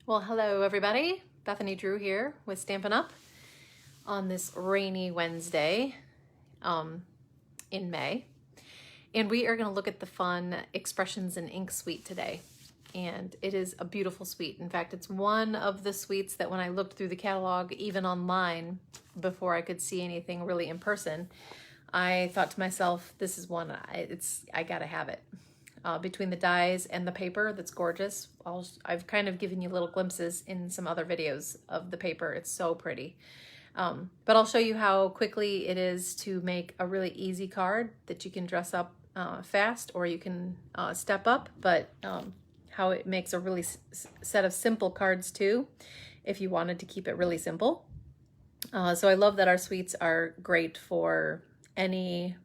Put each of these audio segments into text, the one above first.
Well, hello everybody. Bethany Drew here with Stampin' Up! On this rainy Wednesday in May. And we are going to look at the fun Expressions in Ink suite today. And it is a beautiful suite. In fact, it's one of the suites that when I looked through the catalog, even online, before I could see anything really in person, I thought to myself, this is one, I gotta have it. Between the dies and the paper, that's gorgeous. I've kind of given you little glimpses in some other videos of the paper. It's so pretty. But I'll show you how quickly it is to make a really easy card that you can dress up fast, or you can step up, but how it makes a really set of simple cards too, if you wanted to keep it really simple. So I love that our suites are great for any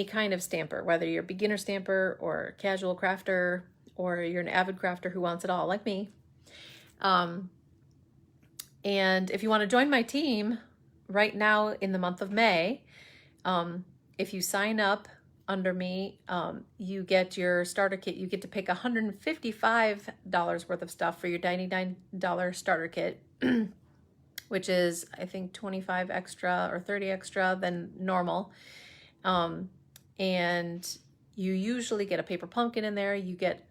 kind of stamper, whether you're a beginner stamper or casual crafter, or you're an avid crafter who wants it all like me. And if you want to join my team right now in the month of May, if you sign up under me, you get your starter kit. You get to pick $155 worth of stuff for your $99 starter kit, which is, I think, 25 extra or 30 extra than normal. And you usually get a paper pumpkin in there. You get,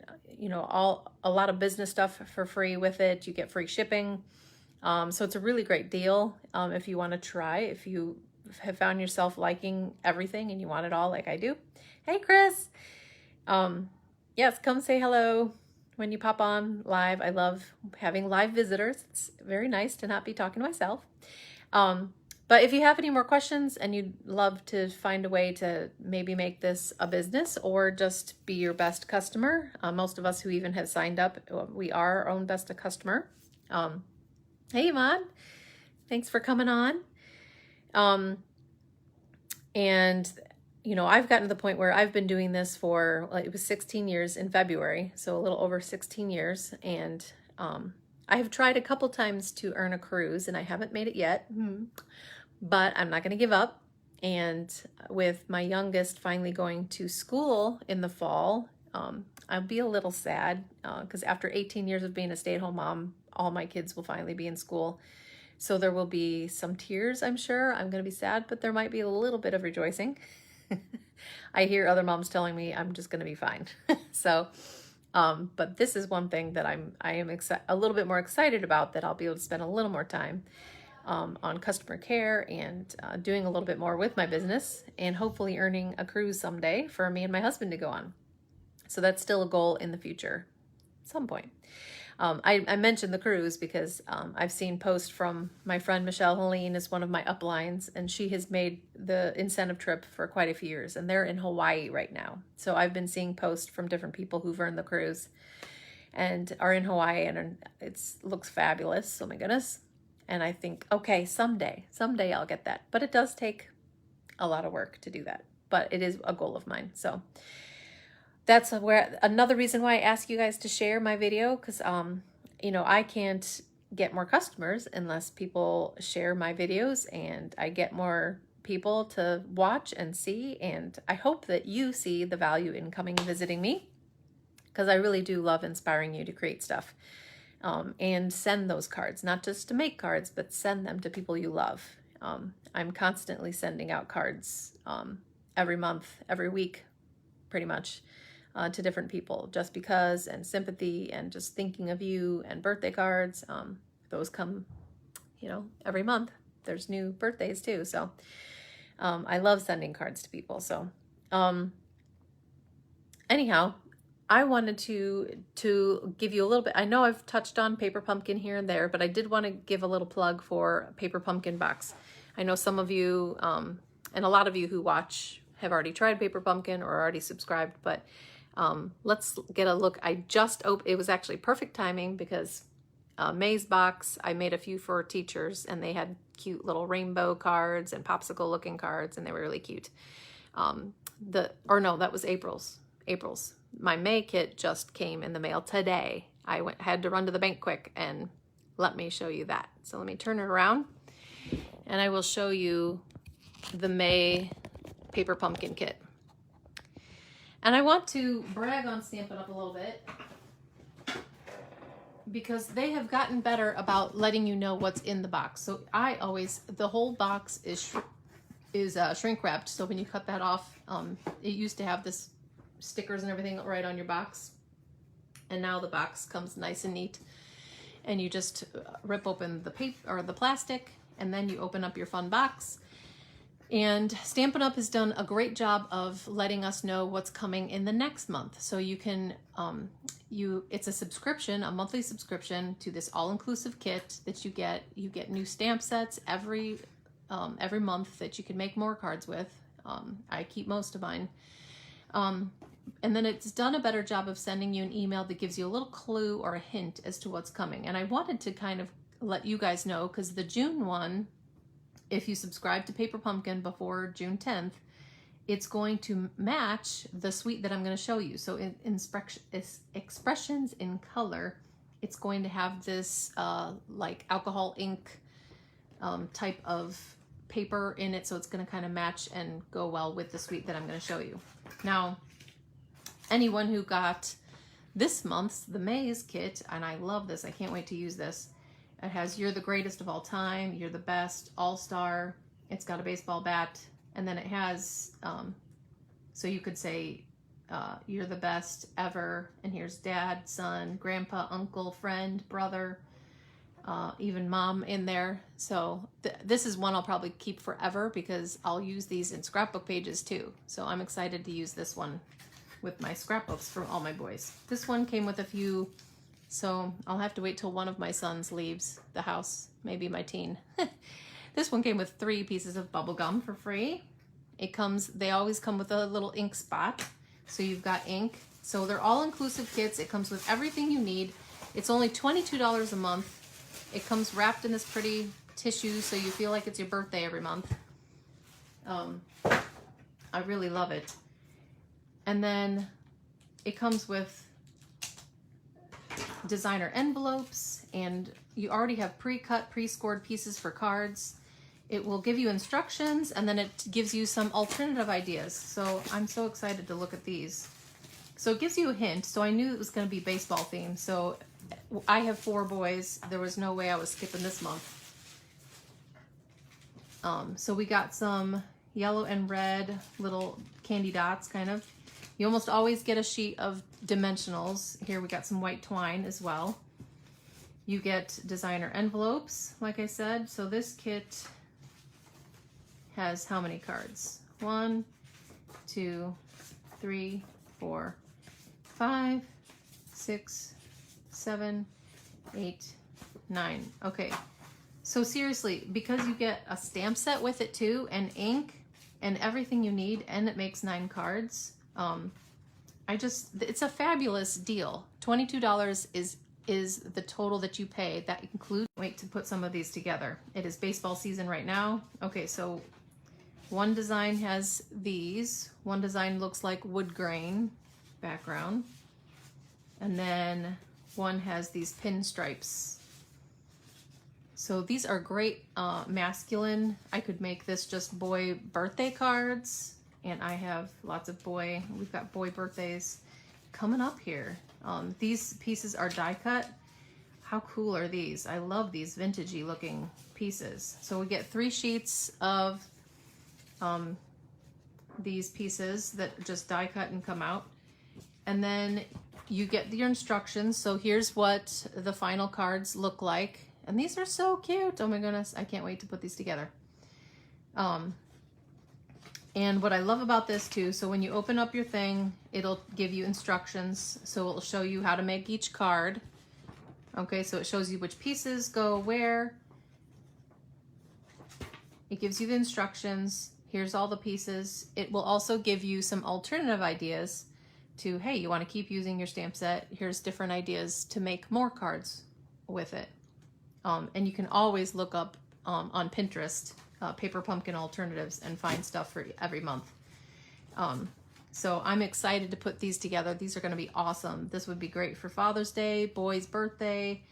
a lot of business stuff for free with it. You get free shipping. So it's a really great deal. If you want to try, if you have found yourself liking everything and you want it all like I do. Hey, Chris. Yes, come say hello when you pop on live. I love having live visitors. It's very nice to not be talking to myself. But if you have any more questions and you'd love to find a way to maybe make this a business or just be your best customer, most of us who even have signed up, we are our own best customer. Hey, Iman, thanks for coming on. And, I've gotten to the point where I've been doing this for, it was 16 years in February, so a little over 16 years. And I have tried a couple times to earn a cruise, and I haven't made it yet. But I'm not going to give up. And with my youngest finally going to school in the fall, I'll be a little sad because after 18 years of being a stay-at-home mom, all my kids will finally be in school. So there will be some tears, I'm sure. I'm going to be sad, but there might be a little bit of rejoicing. I hear other moms telling me I'm just going to be fine. So, but this is one thing that I am a little bit more excited about, that I'll be able to spend a little more time on customer care and doing a little bit more with my business, and hopefully earning a cruise someday for me and my husband to go on. So that's still a goal in the future at some point. I mentioned the cruise because I've seen posts from my friend Michelle Helene is one of my uplines, and she has made the incentive trip for quite a few years, and they're in Hawaii right now. So I've been seeing posts from different people who've earned the cruise and are in Hawaii, and it looks fabulous. Oh my goodness. And I think, okay, someday I'll get that. But it does take a lot of work to do that. But it is a goal of mine. So that's another reason why I ask you guys to share my video, because, I can't get more customers unless people share my videos, and I get more people to watch and see. And I hope that you see the value in coming and visiting me, because I really do love inspiring you to create stuff. And send those cards, not just to make cards, but send them to people you love. I'm constantly sending out cards every month, every week, pretty much, to different people, just because, and sympathy, and just thinking of you, and birthday cards. Those come, every month. There's new birthdays too. So I love sending cards to people. So anyhow, I wanted to give you a little bit. I know I've touched on Paper Pumpkin here and there, but I did want to give a little plug for Paper Pumpkin Box. I know some of you, and a lot of you who watch have already tried Paper Pumpkin or already subscribed, but let's get a look. I just opened, it was actually perfect timing because May's box, I made a few for teachers, and they had cute little rainbow cards and popsicle looking cards, and they were really cute. That was April's. My May kit just came in the mail today. I had to run to the bank quick, and let me show you that. So let me turn it around, and I will show you the May Paper Pumpkin kit. And I want to brag on Stampin' Up! A little bit. because they have gotten better about letting you know what's in the box. So the whole box is shrink wrapped. So when you cut that off, it used to have this stickers and everything right on your box. And now the box comes nice and neat. And you just rip open the paper or the plastic, and then you open up your fun box. And Stampin' Up! Has done a great job of letting us know what's coming in the next month. So you can, it's a subscription, a monthly subscription to this all-inclusive kit that you get. You get new stamp sets every month that you can make more cards with. I keep most of mine. And then it's done a better job of sending you an email that gives you a little clue or a hint as to what's coming. And I wanted to kind of let you guys know, because the June one, if you subscribe to Paper Pumpkin before June 10th, it's going to match the suite that I'm going to show you. So in Expressions in Color, it's going to have this like alcohol ink type of paper in it. So it's going to kind of match and go well with the suite that I'm going to show you. Now, anyone who got this month's The Maze kit, and I love this, I can't wait to use this. It has You're the Greatest of All Time, You're the Best, All-Star. It's got a baseball bat, and then it has, so you could say, You're the Best Ever, and here's Dad, Son, Grandpa, Uncle, Friend, Brother, even Mom in there. So this is one I'll probably keep forever because I'll use these in scrapbook pages too. So I'm excited to use this one with my scrapbooks from all my boys. This one came with a few, so I'll have to wait till one of my sons leaves the house, maybe my teen. This one came with 3 pieces of bubble gum for free. They always come with a little ink spot. So you've got ink. So they're all inclusive kits. It comes with everything you need. It's only $22 a month. It comes wrapped in this pretty tissue so you feel like it's your birthday every month. I really love it. And then it comes with designer envelopes, and you already have pre-cut, pre-scored pieces for cards. It will give you instructions, and then it gives you some alternative ideas. So I'm so excited to look at these. So it gives you a hint. So I knew it was going to be baseball themed. So I have 4 boys. There was no way I was skipping this month. So we got some yellow and red little candy dots, kind of. You almost always get a sheet of dimensionals. Here we got some white twine as well. You get designer envelopes, like I said. So this kit has how many cards? 1, 2, 3, 4, 5, 6, 7, 8, 9. Okay. So seriously, because you get a stamp set with it too, and ink, and everything you need, and it makes 9 cards. It's a fabulous deal. $22 is the total that you pay. That includes, wait to put some of these together. It is baseball season right now. Okay, so one design has these. One design looks like wood grain background. And then one has these pinstripes. So these are great masculine. I could make this just boy birthday cards. And I have lots of we've got boy birthdays coming up here. These pieces are die cut. How cool are these? I love these vintagey looking pieces. So we get 3 sheets of these pieces that just die cut and come out. And then you get your instructions. So here's what the final cards look like. And these are so cute. Oh my goodness, I can't wait to put these together. And what I love about this too, so when you open up your thing, it'll give you instructions. So it'll show you how to make each card. Okay, so it shows you which pieces go where. It gives you the instructions. Here's all the pieces. It will also give you some alternative ideas to, hey, you want to keep using your stamp set. Here's different ideas to make more cards with it. And you can always look up on Pinterest Paper Pumpkin alternatives and find stuff for every month. So I'm excited to put these together. These are going to be awesome. This would be great for Father's Day, boy's birthday,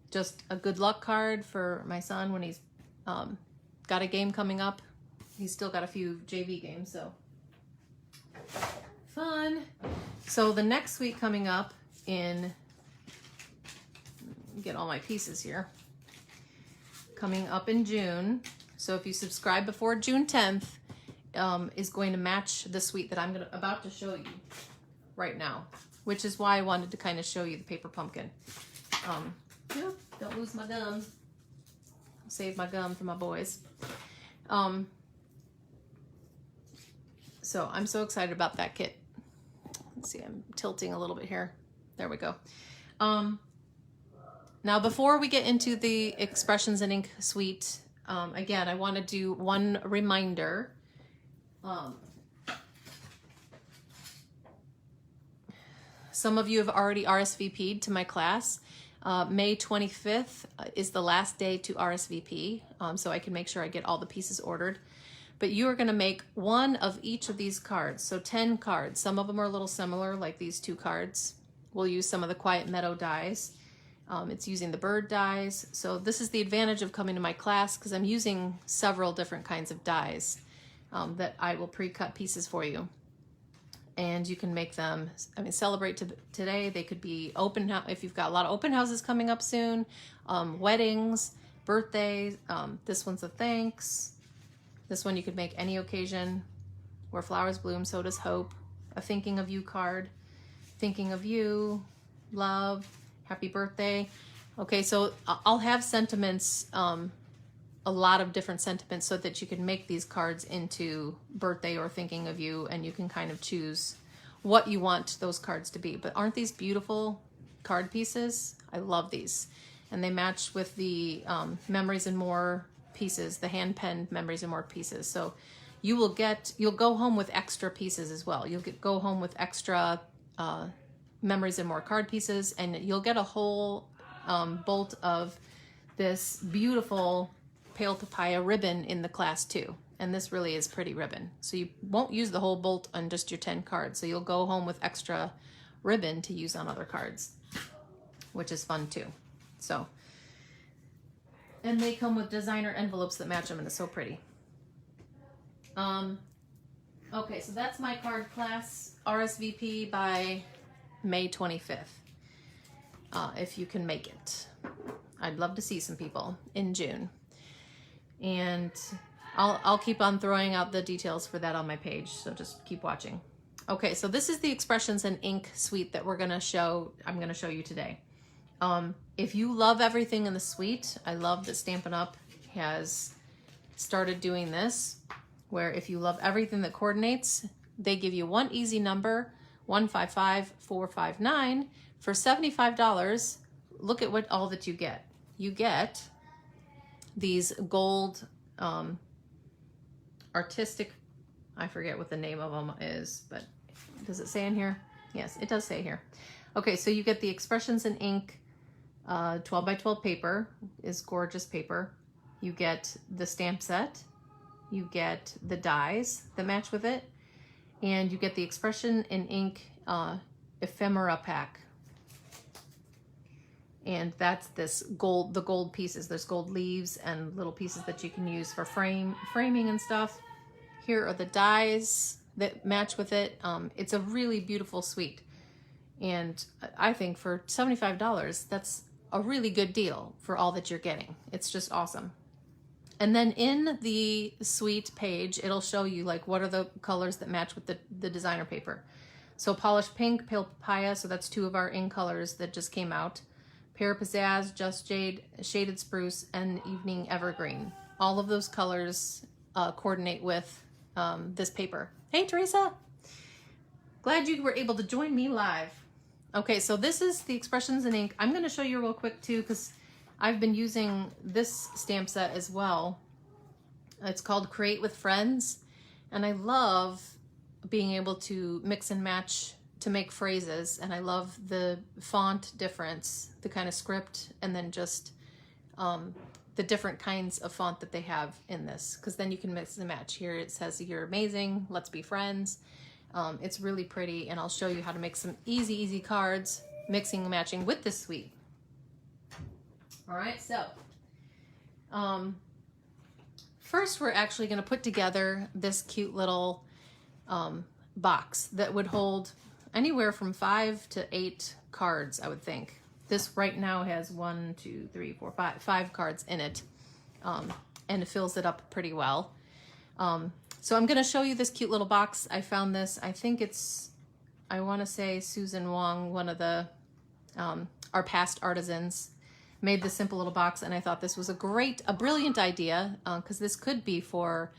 just a good luck card for my son when he's got a game coming up. He's still got a few JV games, so fun. So the next week coming up in get all my pieces here. Coming up in June. So if you subscribe before June 10th, is going to match the suite that I'm about to show you right now, which is why I wanted to kind of show you the paper pumpkin. Don't lose my gum. Save my gum for my boys. So I'm so excited about that kit. Let's see, I'm tilting a little bit here. There we go. Now, before we get into the Expressions in Ink suite, again, I want to do one reminder. Some of you have already RSVP'd to my class. May 25th is the last day to RSVP, so I can make sure I get all the pieces ordered. But you are going to make one of each of these cards, so 10 cards. Some of them are a little similar, like these 2 cards. We'll use some of the Quiet Meadow dies. It's using the bird dies. So this is the advantage of coming to my class, because I'm using several different kinds of dies that I will pre-cut pieces for you. And you can make them, I mean, celebrate today. They could be open, if you've got a lot of open houses coming up soon, weddings, birthdays. This one's a thanks. This one you could make any occasion. Where flowers bloom, so does hope. A thinking of you card. Thinking of you, love, happy birthday. Okay, so I'll have sentiments, a lot of different sentiments, so that you can make these cards into birthday or thinking of you, and you can kind of choose what you want those cards to be. But aren't these beautiful card pieces? I love these. And they match with the Memories and More pieces, the hand-penned Memories and More pieces. So you'll go home with extra pieces as well. You'll go home with extra Memories and More card pieces, and you'll get a whole bolt of this beautiful pale papaya ribbon in the class too. And this really is pretty ribbon. So you won't use the whole bolt on just your 10 cards. So you'll go home with extra ribbon to use on other cards, which is fun too. So, and they come with designer envelopes that match them, and it's so pretty. Okay, so that's my card class. RSVP by May 25th, if you can make it. I'd love to see some people in June. And I'll keep on throwing out the details for that on my page, so just keep watching. Okay, so this is the Expressions in Ink suite that I'm gonna show you today. If you love everything in the suite, I love that Stampin' Up! Has started doing this, where if you love everything that coordinates, they give you one easy number, 155459, for $75. Look at what all that you get. You get these gold artistic, I forget what the name of them is, but does it say in here? Yes, it does say here. Okay, so you get the Expressions in Ink 12 by 12 paper, is gorgeous paper. You get the stamp set, you get the dies that match with it, and you get the Expression in Ink ephemera pack. And that's this gold, the gold pieces. There's gold leaves and little pieces that you can use for framing and stuff. Here are the dies that match with it. It's a really beautiful suite. And I think for $75, that's a really good deal for all that you're getting. It's just awesome. And then in the suite page, it'll show you like what are the colors that match with the designer paper. So Polished Pink, Pale Papaya, so that's 2 of our ink colors that just came out. Pear Pizzazz, Just Jade, Shaded Spruce, and Evening Evergreen. All of those colors coordinate with this paper. Hey, Teresa. Glad you were able to join me live. Okay, so this is the Expressions in Ink. I'm going to show you real quick too, because I've been using this stamp set as well. It's called Create with Friends, and I love being able to mix and match to make phrases, and I love the font difference, the kind of script, and then just the different kinds of font that they have in this, because then you can mix and match. Here it says you're amazing, let's be friends. It's really pretty, and I'll show you how to make some easy cards mixing and matching with this suite. All right, so first we're actually going to put together this cute little box that would hold anywhere from 5 to 8 cards, I would think. This right now has 1, 2, 3, 4, 5 cards in it, and it fills it up pretty well. So I'm going to show you this cute little box. I found this, I think it's, I want to say Susan Wong, one of the our past artisans, made this simple little box, and I thought this was a brilliant idea, because this could be for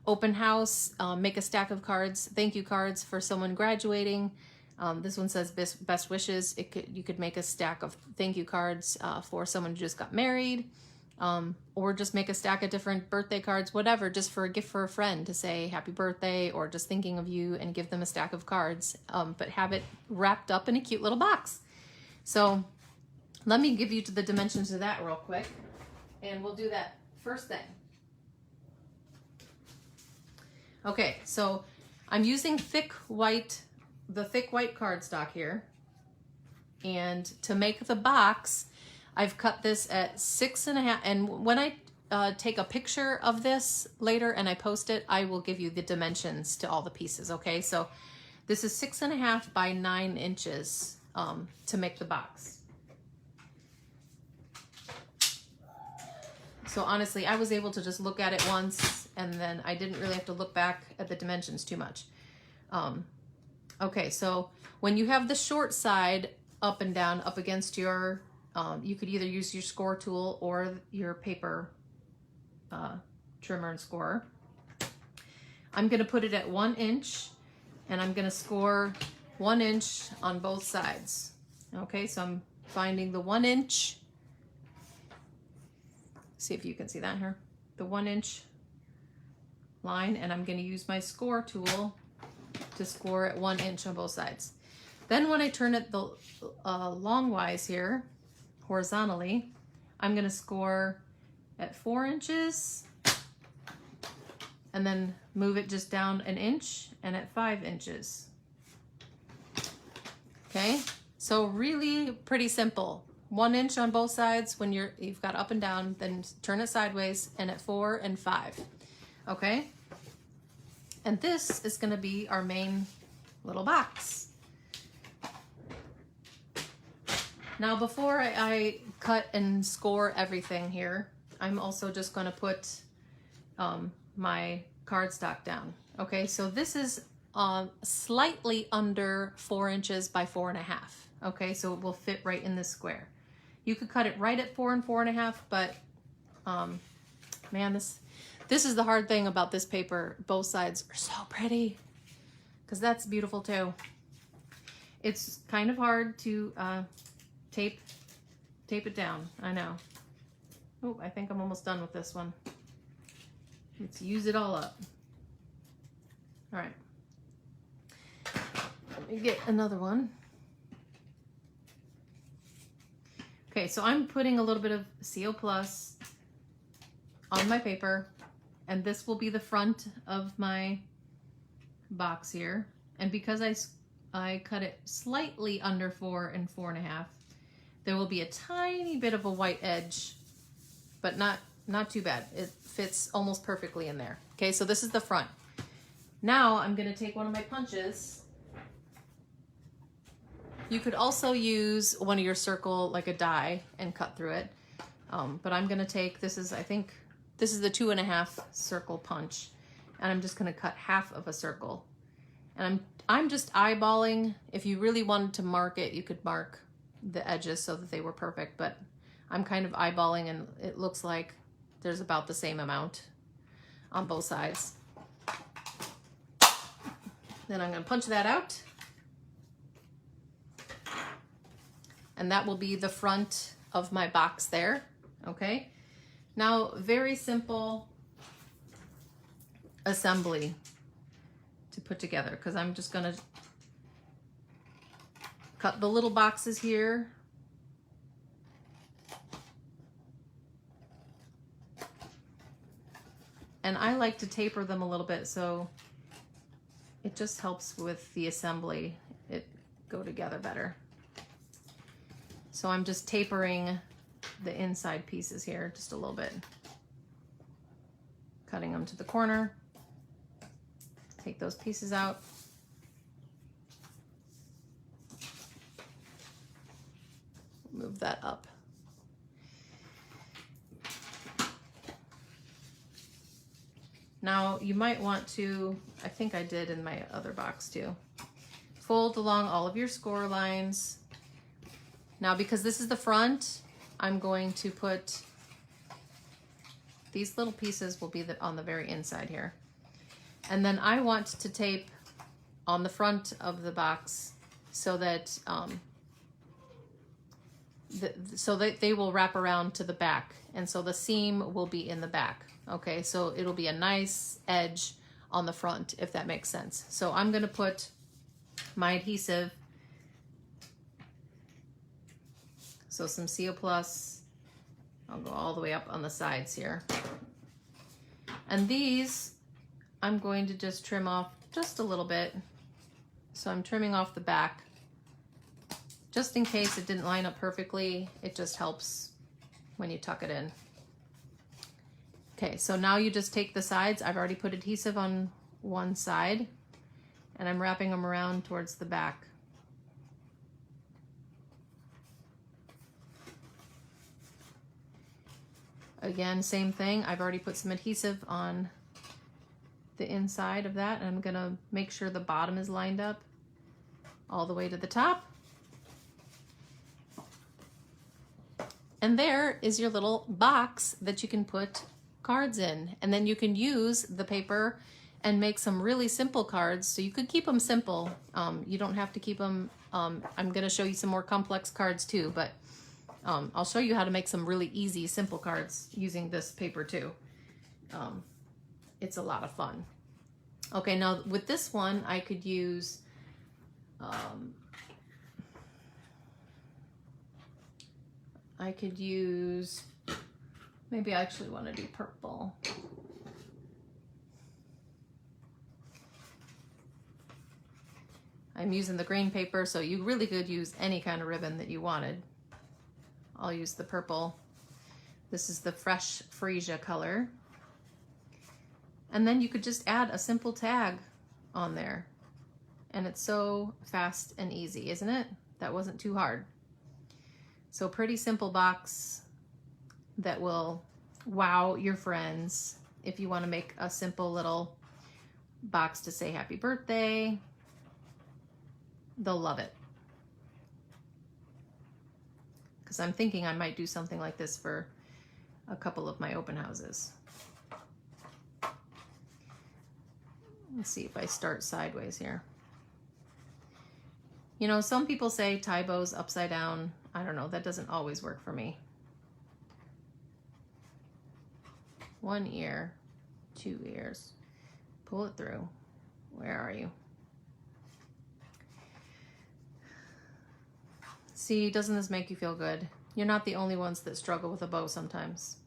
open house, make a stack of cards, thank you cards for someone graduating. This one says best wishes. You could make a stack of thank you cards for someone who just got married, or just make a stack of different birthday cards, whatever, just for a gift for a friend to say happy birthday, or just thinking of you and give them a stack of cards, but have it wrapped up in a cute little box. So let me give you the dimensions of that real quick, and we'll do that first thing. Okay, so I'm using the thick white cardstock here, and to make the box, I've cut this at 6.5, and when I take a picture of this later and I post it, I will give you the dimensions to all the pieces, okay? So this is 6.5 by 9 inches to make the box. So honestly, I was able to just look at it once, and then I didn't really have to look back at the dimensions too much. Okay, so when you have the short side up and down up against your, you could either use your score tool or your paper trimmer and scorer. I'm gonna put it at 1 inch, and I'm gonna score 1 inch on both sides. Okay, so I'm finding the 1 inch. See if you can see that here, the 1 inch line, and I'm going to use my score tool to score at 1 inch on both sides. Then when I turn it the longwise here, horizontally, I'm going to score at 4 inches, and then move it just down 1 inch, and at 5 inches. Okay, so really pretty simple. 1 inch on both sides when you've got up and down, then turn it sideways, and at 4 and 5. Okay, and this is going to be our main little box. Now before I cut and score everything here, I'm also just going to put my cardstock down. Okay, so this is slightly under 4 inches by 4.5. Okay, so it will fit right in this square. You could cut it right at 4 and 4.5, but man, this is the hard thing about this paper. Both sides are so pretty, because that's beautiful too. It's kind of hard to tape it down. I know. Oh, I think I'm almost done with this one. Let's use it all up. All right. Let me get another one. Okay, so I'm putting a little bit of CO Plus on my paper, and this will be the front of my box here. And because I cut it slightly under 4 and 4.5, there will be a tiny bit of a white edge, but not too bad. It fits almost perfectly in there. Okay, so this is the front. Now I'm gonna take one of my punches. You could also use one of your circle, like a die, and cut through it. But I'm gonna take, I think this is the 2.5 circle punch, and I'm just gonna cut half of a circle. And I'm just eyeballing. If you really wanted to mark it, you could mark the edges so that they were perfect, but I'm kind of eyeballing, and it looks like there's about the same amount on both sides. Then I'm gonna punch that out. And that will be the front of my box there, okay? Now, very simple assembly to put together, because I'm just gonna cut the little boxes here. And I like to taper them a little bit, so it just helps with the assembly, it go together better. So I'm just tapering the inside pieces here just a little bit. Cutting them to the corner. Take those pieces out. move that up. Now you might want to, I think I did in my other box too, fold along all of your score lines. Now because this is the front, I'm going to put, these little pieces will be on the very inside here. And then I want to tape on the front of the box so that they will wrap around to the back. And so the seam will be in the back. Okay, so it'll be a nice edge on the front, if that makes sense. So I'm gonna put my adhesive, so some CO Plus, I'll go all the way up on the sides here. And these, I'm going to just trim off just a little bit. So I'm trimming off the back, just in case it didn't line up perfectly. It just helps when you tuck it in. Okay, so now you just take the sides. I've already put adhesive on one side, and I'm wrapping them around towards the back. Again, same thing. I've already put some adhesive on the inside of that, and I'm gonna make sure the bottom is lined up all the way to the top. And there is your little box that you can put cards in, and then you can use the paper and make some really simple cards. So you could keep them simple. You don't have to keep them, I'm gonna show you some more complex cards too, but I'll show you how to make some really easy, simple cards using this paper too. It's a lot of fun. Okay, now with this one, I could use, maybe I actually want to do purple. I'm using the green paper, so you really could use any kind of ribbon that you wanted. I'll use the purple. This is the Fresh Freesia color. And then you could just add a simple tag on there. And it's so fast and easy, isn't it? That wasn't too hard. So pretty simple box that will wow your friends if you want to make a simple little box to say happy birthday. They'll love it. Because I'm thinking I might do something like this for a couple of my open houses. Let's see if I start sideways here. You know, some people say tie bows upside down. I don't know, that doesn't always work for me. One ear, 2 ears. Pull it through. Where are you? See, doesn't this make you feel good? You're not the only ones that struggle with a bow sometimes.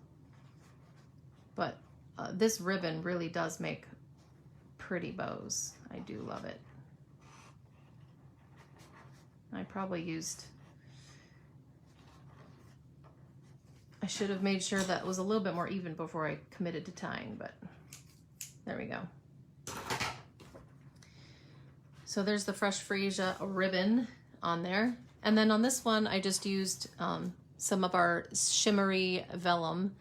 But this ribbon really does make pretty bows. I do love it. I probably used, I should have made sure that was a little bit more even before I committed to tying, but there we go. So there's the Fresh Freesia ribbon on there. And then on this one, I just used some of our shimmery vellum.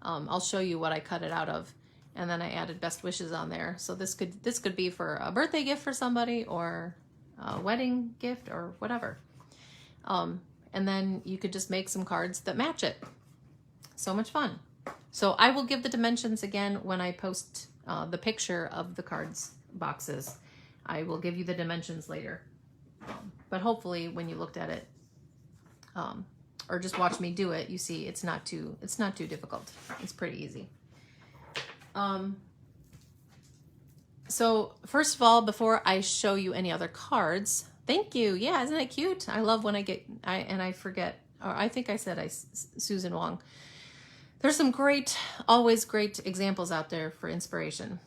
I'll show you what I cut it out of. And then I added Best Wishes on there. So this could be for a birthday gift for somebody, or a wedding gift, or whatever. And then you could just make some cards that match it. So much fun. So I will give the dimensions again when I post the picture of the cards boxes. I will give you the dimensions later. But hopefully when you looked at it, or just watch me do it, you see it's not too difficult. It's pretty easy. So first of all, before I show you any other cards, thank you. Yeah, isn't it cute? I love when I forget, or I think I said Susan Wong. There's some always great examples out there for inspiration.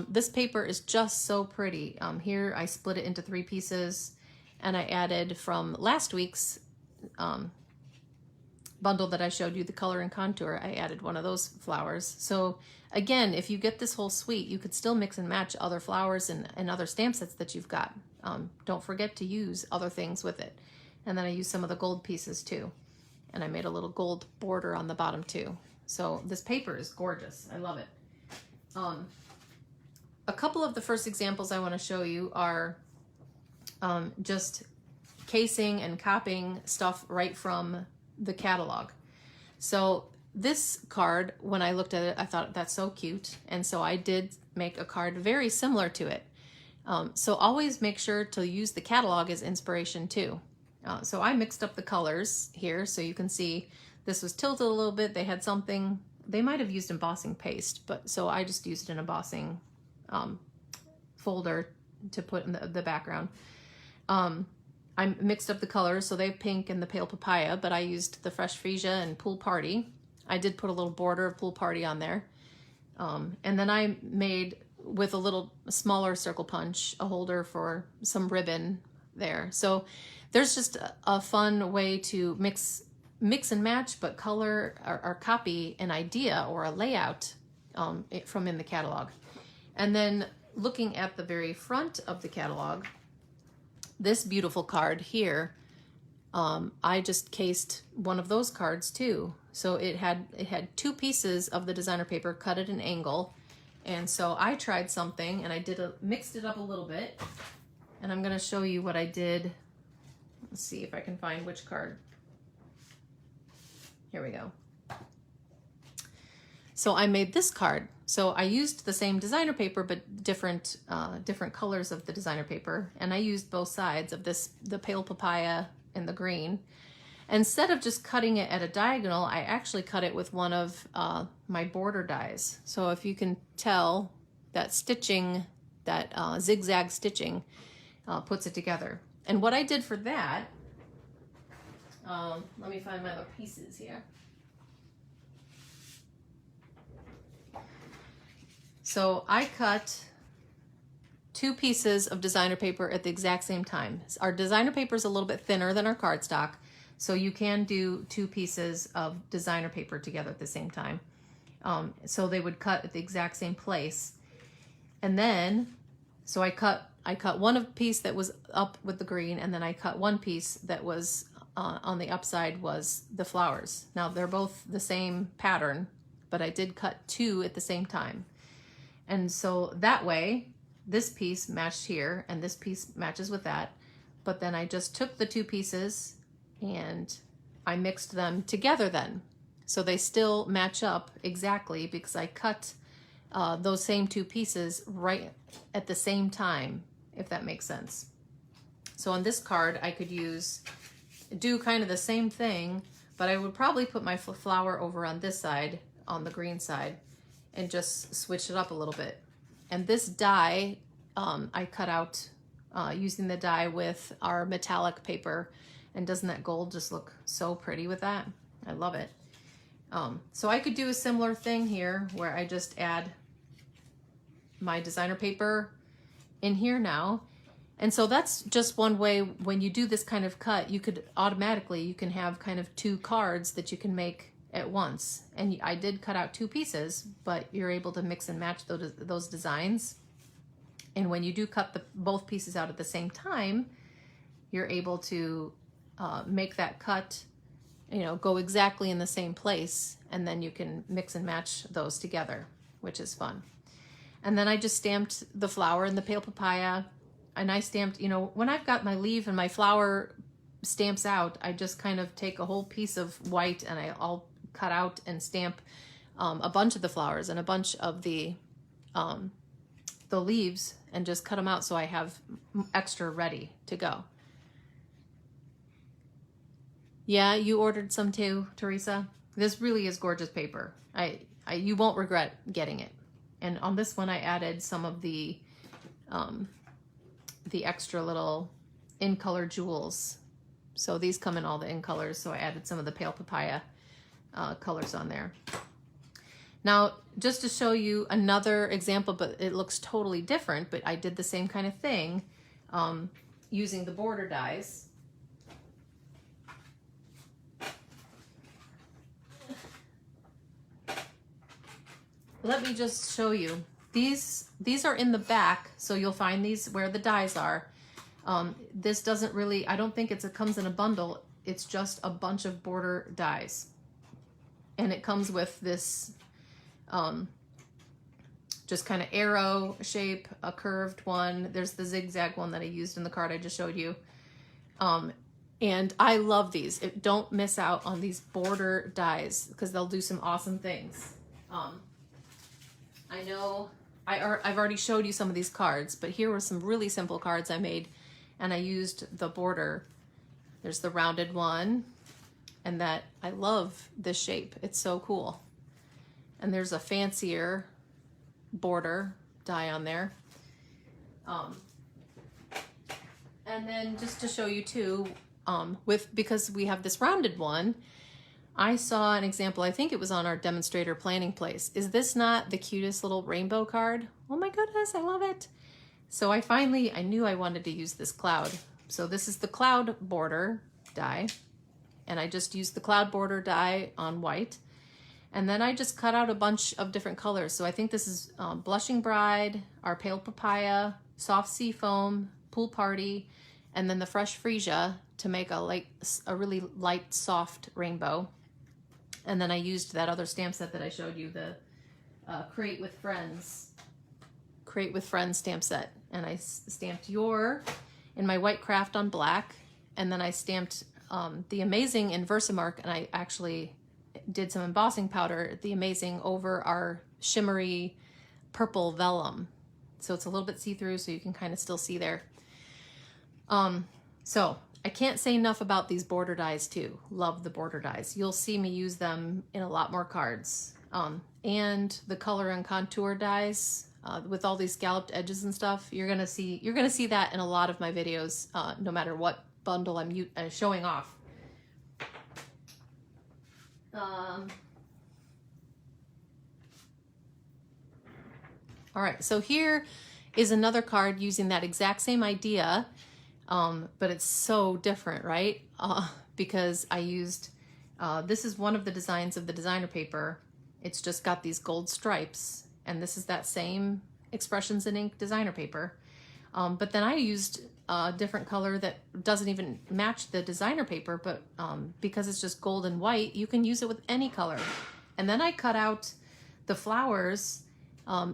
This paper is just so pretty. Here I split it into 3 pieces, and I added from last week's bundle that I showed you, the color and contour, I added one of those flowers. So again, if you get this whole suite, you could still mix and match other flowers and other stamp sets that you've got. Don't forget to use other things with it. And then I used some of the gold pieces too. And I made a little gold border on the bottom too. So this paper is gorgeous. I love it. A couple of the first examples I want to show you are just casing and copying stuff right from the catalog. So this card, when I looked at it, I thought that's so cute. And so I did make a card very similar to it. So always make sure to use the catalog as inspiration too. So I mixed up the colors here so you can see this was tilted a little bit. They had something, they might have used embossing paste, but so I just used an embossing folder to put in the background. I mixed up the colors, so they have pink and the pale papaya, but I used the fresh freesia and pool party. I did put a little border of pool party on there. And then I made, with a little smaller circle punch, a holder for some ribbon there. So there's just a fun way to mix and match, but color or copy an idea or a layout from in the catalog. And then looking at the very front of the catalog, this beautiful card here, I just cased one of those cards too. So it had two pieces of the designer paper cut at an angle. And so I tried something and I mixed it up a little bit. And I'm gonna show you what I did. Let's see if I can find which card. Here we go. So I made this card. So I used the same designer paper, but different colors of the designer paper. And I used both sides of this, the pale papaya and the green. Instead of just cutting it at a diagonal, I actually cut it with one of my border dies. So if you can tell, that stitching, that zigzag stitching puts it together. And what I did for that, let me find my other pieces here. So I cut two pieces of designer paper at the exact same time. Our designer paper is a little bit thinner than our cardstock, so you can do two pieces of designer paper together at the same time. So they would cut at the exact same place. And then, so I cut one piece that was up with the green, and then I cut one piece that was on the upside was the flowers. Now they're both the same pattern, but I did cut two at the same time. And so that way, this piece matched here, and this piece matches with that. But then I just took the two pieces and I mixed them together then. So they still match up exactly because I cut those same two pieces right at the same time, if that makes sense. So on this card, I could do kind of the same thing, but I would probably put my flower over on this side, on the green side, and just switch it up a little bit. And this die, I cut out using the die with our metallic paper. And doesn't that gold just look so pretty with that? I love it. So I could do a similar thing here where I just add my designer paper in here now. And so that's just one way when you do this kind of cut, you can have kind of two cards that you can make at once. And I did cut out two pieces, but you're able to mix and match those designs. And when you do cut both pieces out at the same time, you're able to make that cut, go exactly in the same place, and then you can mix and match those together, which is fun. And then I just stamped the flower and the pale papaya, and I stamped, when I've got my leaf and my flower stamps out, I just kind of take a whole piece of white and I'll cut out and stamp a bunch of the flowers and a bunch of the leaves, and just cut them out so I have extra ready to go. Yeah, you ordered some too, Teresa. This really is gorgeous paper. You won't regret getting it. And on this one, I added some of the extra little in-color jewels. So these come in all the in-colors, so I added some of the pale papaya colors on there. Now, just to show you another example, but it looks totally different, but I did the same kind of thing using the border dies. Let me just show you. These are in the back, so you'll find these where the dies are. This doesn't really, I don't think it comes in a bundle. it's just a bunch of border dies. And it comes with this just kind of arrow shape, a curved one. There's the zigzag one that I used in the card I just showed you. And I love these. Don't miss out on these border dies because they'll do some awesome things. I know I've already showed you some of these cards, but here were some really simple cards I made, and I used the border. There's the rounded one, and that I love this shape. It's so cool. And there's a fancier border die on there. And then just to show you too, because we have this rounded one, I saw an example, I think it was on our demonstrator planning place. Is this not the cutest little rainbow card? Oh my goodness, I love it. So I knew I wanted to use this cloud. So this is the cloud border die, and I just used the cloud border die on white. And then I just cut out a bunch of different colors. So I think this is Blushing Bride, our Pale Papaya, Soft Sea Foam, Pool Party, and then the Fresh Freesia to make a really light, soft rainbow. And then I used that other stamp set that I showed you, the Create with Friends stamp set. And I stamped your in my white craft on black. And then I stamped the Amazing in Versamark, and I actually did some embossing powder, the Amazing, over our shimmery purple vellum. So it's a little bit see-through, so you can kind of still see there. So I can't say enough about these border dies too. Love the border dies. You'll see me use them in a lot more cards. And the color and contour dies with all these scalloped edges and stuff. You're gonna see that in a lot of my videos, no matter what bundle I'm showing off. All right, so here is another card using that exact same idea, but it's so different, right? Because I used, this is one of the designs of the designer paper. It's just got these gold stripes, and this is that same Expressions in Ink designer paper. But then I used a different color that doesn't even match the designer paper, but because it's just gold and white, you can use it with any color. And then I cut out the flowers.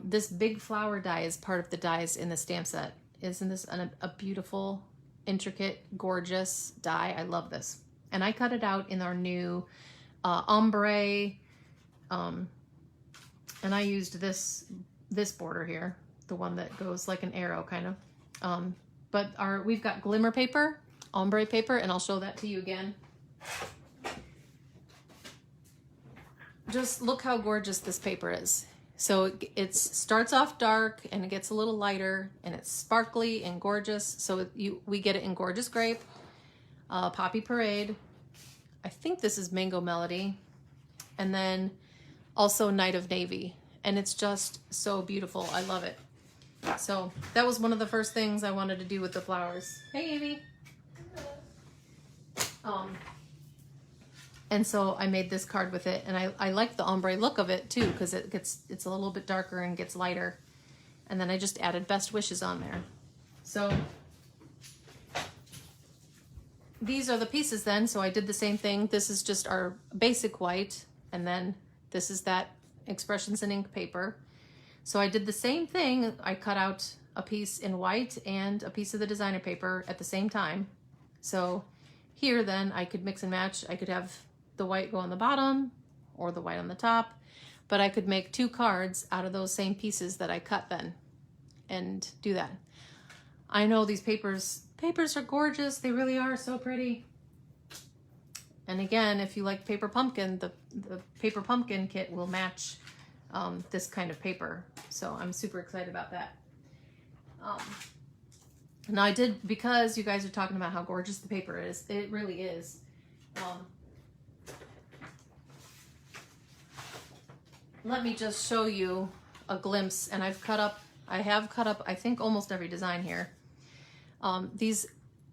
This big flower die is part of the dies in the stamp set. Isn't this a beautiful, intricate, gorgeous die? I love this. And I cut it out in our new ombre, and I used this border here, the one that goes like an arrow kind of. But we've got glimmer paper, ombre paper, and I'll show that to you again. Just look how gorgeous this paper is. So it starts off dark and it gets a little lighter, and it's sparkly and gorgeous. So we get it in Gorgeous Grape, Poppy Parade. I think this is Mango Melody, and then also Night of Navy. And it's just so beautiful. I love it. So that was one of the first things I wanted to do with the flowers. Hey, Evie. And so I made this card with it, and I like the ombre look of it too, because it's a little bit darker and gets lighter. And then I just added Best Wishes on there. So these are the pieces then. So I did the same thing. This is just our basic white, and then this is that Expressions in Ink paper. So I did the same thing. I cut out a piece in white and a piece of the designer paper at the same time. So here then I could mix and match. I could have the white go on the bottom or the white on the top, but I could make two cards out of those same pieces that I cut then and do that. I know these papers are gorgeous. They really are so pretty. And again, if you like paper pumpkin, the paper pumpkin kit will match this kind of paper. So I'm super excited about that. Now I did, because you guys are talking about how gorgeous the paper is, it really is. Let me just show you a glimpse, and I have cut up, I think, almost every design here.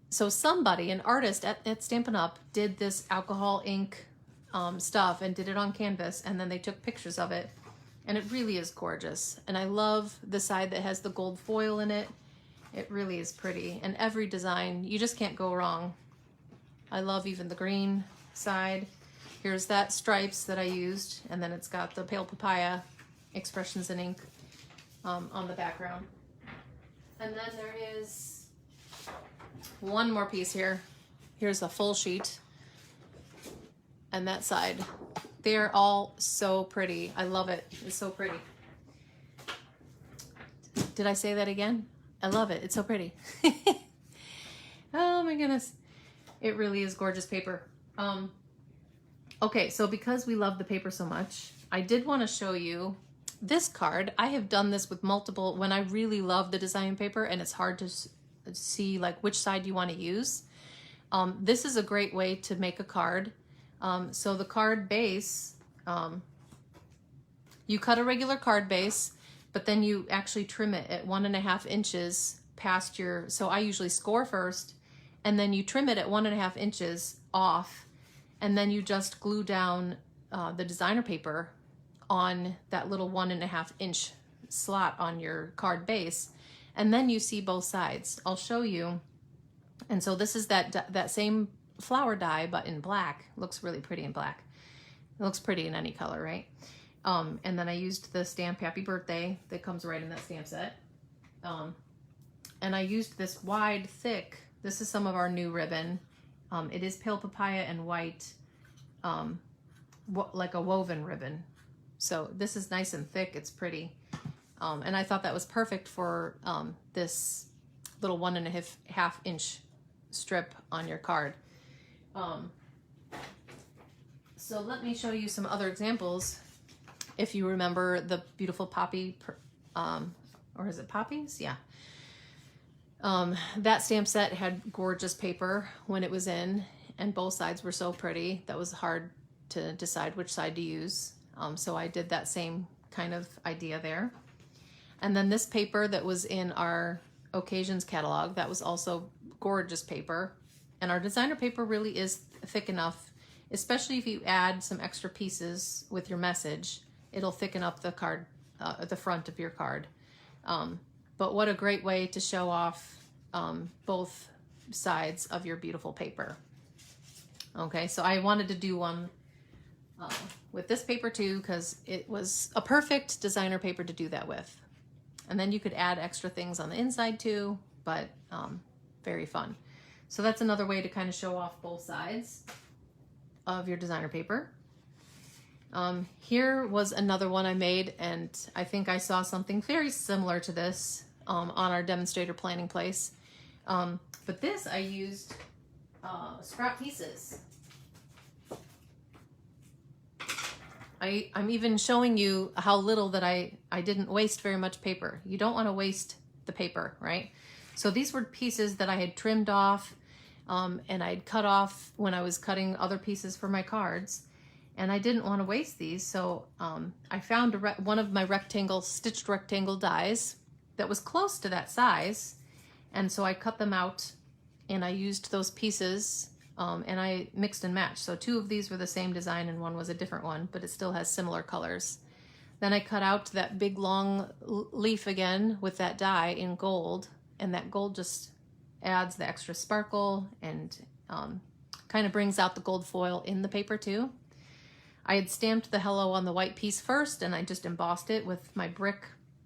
So somebody, an artist at Stampin' Up, did this alcohol ink stuff and did it on canvas, and then they took pictures of it, and it really is gorgeous. And I love the side that has the gold foil in it. It really is pretty, and every design, you just can't go wrong. I love even the green side. Here's that stripes that I used, and then it's got the Pale Papaya Expressions in ink on the background. And then there is one more piece here. Here's a full sheet, and that side. They're all so pretty. I love it. It's so pretty. Did I say that again? I love it. It's so pretty. Oh my goodness. It really is gorgeous paper. Okay, so because we love the paper so much, I did want to show you this card. I have done this with multiple, when I really love the design paper and it's hard to see like which side you want to use. This is a great way to make a card. So the card base, you cut a regular card base, but then you actually trim it at 1.5 inches past your, so I usually score first, and then you trim it at 1.5 inches off, and then you just glue down the designer paper on that little 1.5 inch slot on your card base, and then you see both sides. I'll show you. And so this is that same flower die, but in black. Looks really pretty in black. It looks pretty in any color, right? And then I used the stamp Happy Birthday that comes right in that stamp set. And I used this wide, thick, this is some of our new ribbon. It is Pale Papaya and white, like a woven ribbon. So this is nice and thick, it's pretty. And I thought that was perfect for this little 1.5 inch strip on your card. So let me show you some other examples. If you remember the beautiful poppy, or is it poppies? Yeah. That stamp set had gorgeous paper when it was in, and both sides were so pretty that was hard to decide which side to use. So I did that same kind of idea there. And then this paper that was in our occasions catalog, that was also gorgeous paper. And our designer paper really is thick enough, especially if you add some extra pieces with your message, it'll thicken up the card, the front of your card. But what a great way to show off both sides of your beautiful paper. Okay, so I wanted to do one with this paper too, because it was a perfect designer paper to do that with. And then you could add extra things on the inside too, but very fun. So that's another way to kind of show off both sides of your designer paper. Here was another one I made, and I think I saw something very similar to this on our demonstrator planning place. But this I used scrap pieces. I'm even showing you how little that I didn't waste very much paper. You don't want to waste the paper, right? So these were pieces that I had trimmed off, and I'd cut off when I was cutting other pieces for my cards. And I didn't want to waste these, so I found one of my stitched rectangle dies that was close to that size, and so I cut them out, and I used those pieces, and I mixed and matched. So 2 of these were the same design, and one was a different one, but it still has similar colors. Then I cut out that big long leaf again with that die in gold, and that gold just adds the extra sparkle and kind of brings out the gold foil in the paper too. I had stamped the hello on the white piece first, and I just embossed it with my brick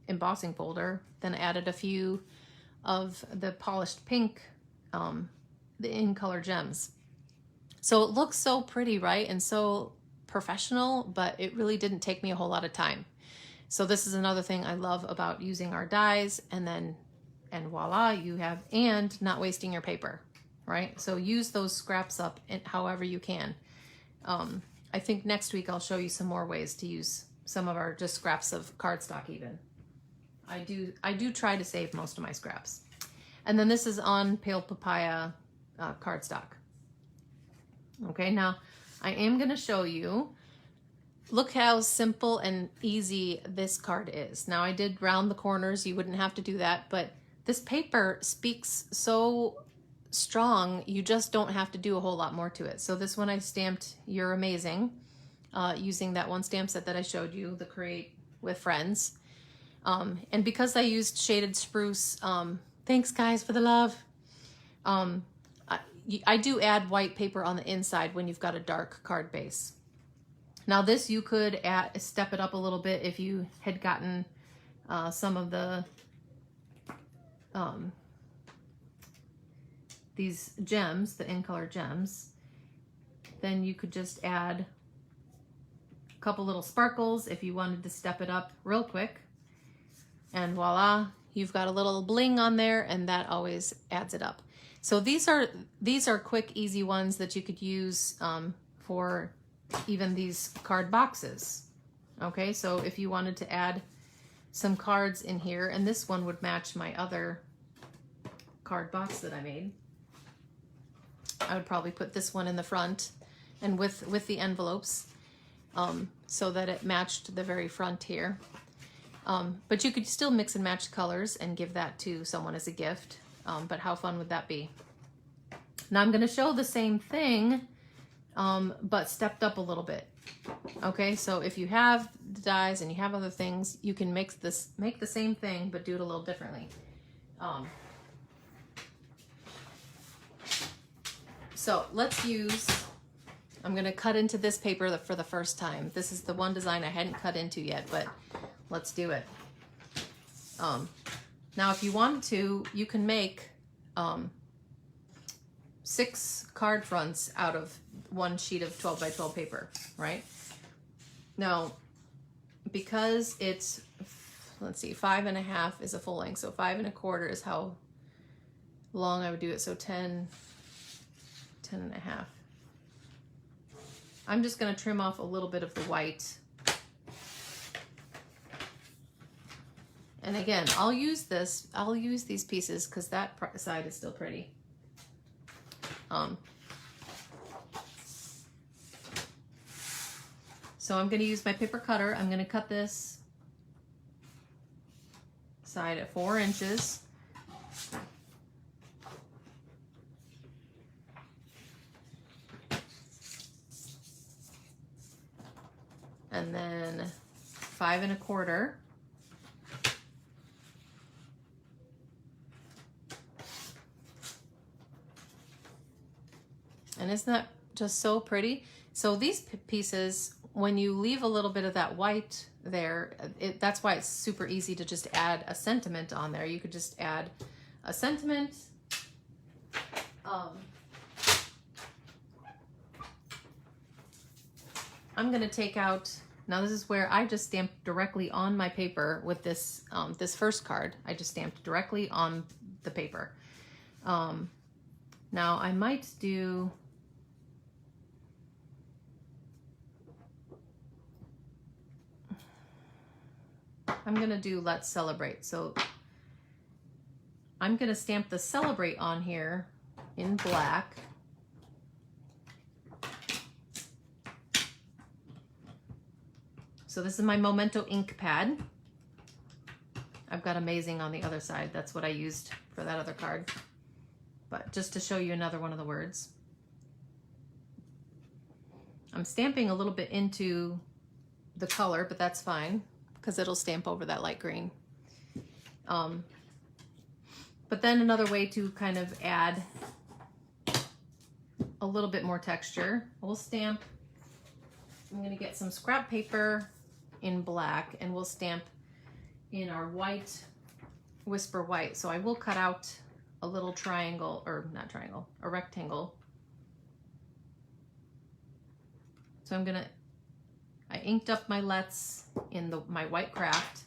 embossing folder, then added a few of the polished pink, the in-color gems. So it looks so pretty, right? And so professional, but it really didn't take me a whole lot of time. So this is another thing I love about using our dies, and voila, you have, and not wasting your paper, right? So use those scraps up however you can. I think next week I'll show you some more ways to use some of our just scraps of cardstock even. I do try to save most of my scraps. And then this is on Pale Papaya cardstock. Okay, now I am going to show you, look how simple and easy this card is. Now I did round the corners, you wouldn't have to do that, but this paper speaks so strong, you just don't have to do a whole lot more to it. So this one I stamped You're Amazing, using that one stamp set that I showed you, the Create with Friends. And because I used shaded spruce, thanks guys for the love. I do add white paper on the inside when you've got a dark card base. Now this, you could step it up a little bit if you had gotten some of the these gems, the in color gems. Then you could just add a couple little sparkles if you wanted to step it up real quick. And voila, you've got a little bling on there, and that always adds it up. So these are quick, easy ones that you could use for even these card boxes. Okay, so if you wanted to add some cards in here, and this one would match my other card box that I made, I would probably put this one in the front and with the envelopes so that it matched the very front here. But you could still mix and match colors and give that to someone as a gift. But how fun would that be? Now I'm going to show the same thing, but stepped up a little bit. Okay, so if you have the dies and you have other things, you can make the same thing, but do it a little differently. So let's use, I'm going to cut into this paper for the first time. This is the one design I hadn't cut into yet, but let's do it. Now if you wanted to, you can make 6 card fronts out of one sheet of 12 by 12 paper, right? Now, because it's, let's see, 5.5 is a full length, so 5 1/4 is how long I would do it, so 10 1/2. I'm just going to trim off a little bit of the white. And again, I'll use these pieces because that side is still pretty. So I'm going to use my paper cutter. I'm going to cut this side at 4 inches. And then 5 1/4. And isn't that just so pretty? So these pieces, when you leave a little bit of that white there, that's why it's super easy to just add a sentiment on there. You could just add a sentiment. I'm gonna take out, now this is where I just stamped directly on my paper with this, this first card. I just stamped directly on the paper. Now I might do, I'm gonna do Let's Celebrate. So I'm gonna stamp the Celebrate on here in black. So this is my Memento ink pad. I've got Amazing on the other side. That's what I used for that other card. But just to show you another one of the words. I'm stamping a little bit into the color, but that's fine because it'll stamp over that light green. But then another way to kind of add a little bit more texture, we'll stamp, I'm gonna get some scrap paper in black and we'll stamp in our white, Whisper White. So I will cut out a little triangle, or not triangle, a rectangle. So I inked up my Let's in my white craft.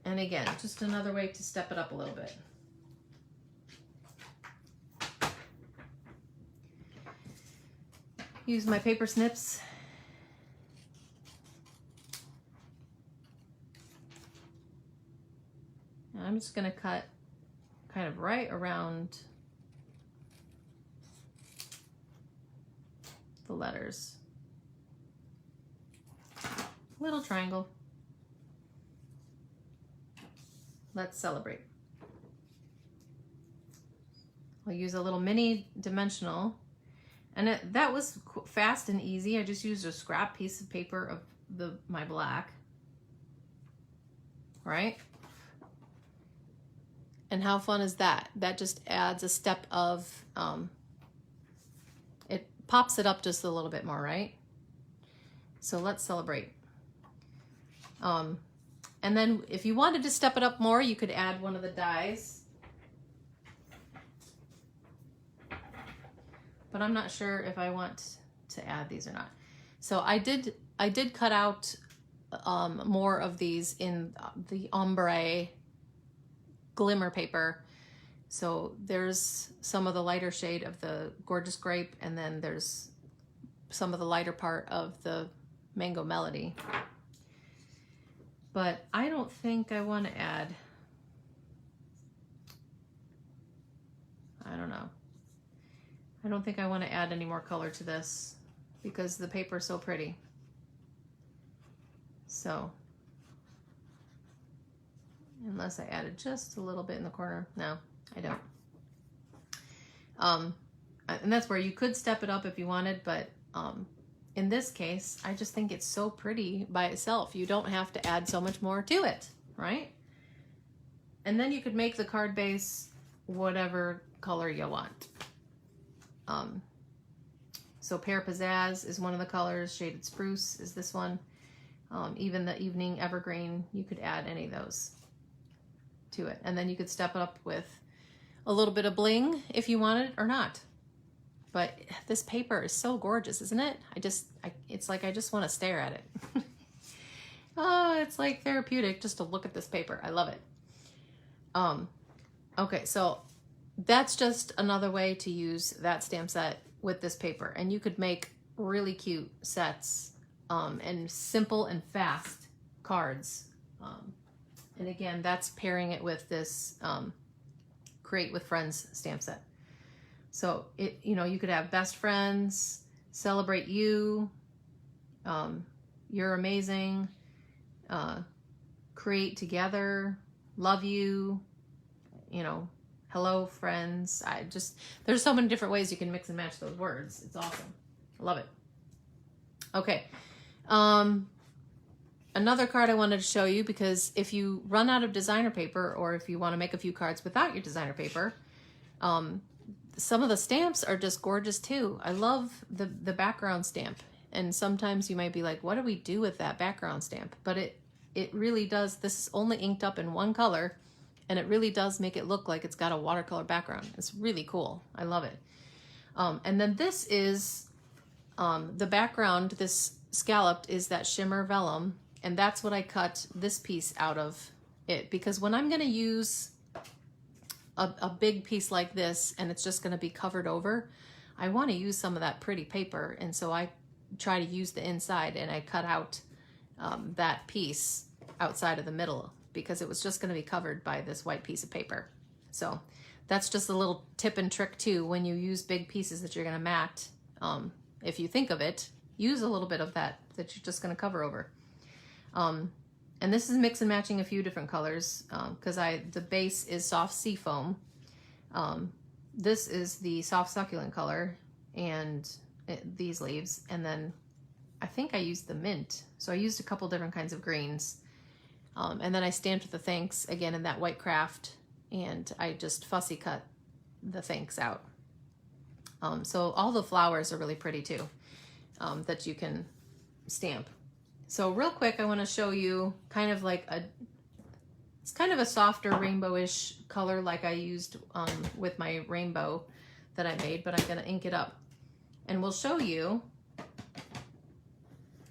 And again, just another way to step it up a little bit. Use my paper snips. And I'm just going to cut kind of right around the letters. Little triangle. Let's Celebrate. I'll use a little mini dimensional. And that was fast and easy. I just used a scrap piece of paper of my black. right? And how fun is that? That just adds a step of, it pops it up just a little bit more, right? So let's celebrate. And then if you wanted to step it up more, you could add one of the dies. But I'm not sure if I want to add these or not. So I did cut out more of these in the ombre glimmer paper. So there's some of the lighter shade of the Gorgeous Grape, and then there's some of the lighter part of the Mango Melody. But I don't think I want to add, I don't know. I don't think I want to add any more color to this because the paper is so pretty. So, unless I added just a little bit in the corner. No, I don't. And that's where you could step it up if you wanted, but in this case, I just think it's so pretty by itself. You don't have to add so much more to it, right? And then you could make the card base whatever color you want. So Pear Pizzazz is one of the colors. Shaded Spruce is this one. Even the Evening Evergreen, you could add any of those to it. And then you could step it up with a little bit of bling if you wanted or not. But this paper is so gorgeous, isn't it? It's like I just want to stare at it. Oh, it's like therapeutic just to look at this paper. I love it. Okay, so that's just another way to use that stamp set with this paper. And you could make really cute sets and simple and fast cards. And again, that's pairing it with this Create with Friends stamp set. So you could have best friends, celebrate you, you're amazing, create together, love you, hello friends. There's so many different ways you can mix and match those words. It's awesome. I love it. Okay. Another card I wanted to show you, because if you run out of designer paper, or if you want to make a few cards without your designer paper, some of the stamps are just gorgeous too. I love the background stamp. And sometimes you might be like, what do we do with that background stamp? But it really does. This is only inked up in one color, and it really does make it look like it's got a watercolor background. It's really cool. I love it. And then this is the background, this scalloped is that shimmer vellum. And that's what I cut this piece out of it, because when I'm going to use a big piece like this and it's just going to be covered over, I want to use some of that pretty paper. And so I try to use the inside, and I cut out that piece outside of the middle because it was just going to be covered by this white piece of paper. So that's just a little tip and trick too. When you use big pieces that you're going to mat, if you think of it, use a little bit of that you're just going to cover over. And this is mix and matching a few different colors because the base is soft sea foam. This is the soft succulent color and these leaves. And then I think I used the mint. So I used a couple different kinds of greens. And then I stamped the thanks again in that white craft, and I just fussy cut the thanks out. So all the flowers are really pretty too, that you can stamp. So real quick, I want to show you kind of like it's kind of a softer rainbowish color like I used with my rainbow that I made, but I'm going to ink it up. And we'll show you.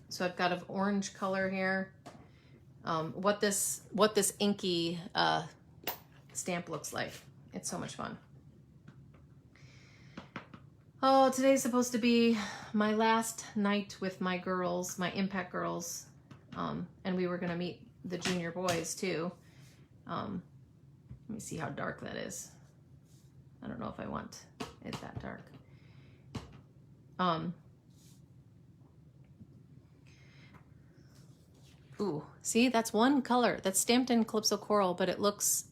So I've got an orange color here. What this inky stamp looks like. It's so much fun. Oh, today's supposed to be my last night with my girls, my Impact girls, and we were going to meet the junior boys too. Let me see how dark that is. I don't know if I want it that dark. Ooh, see, that's one color that's stamped in Calypso Coral, but it looks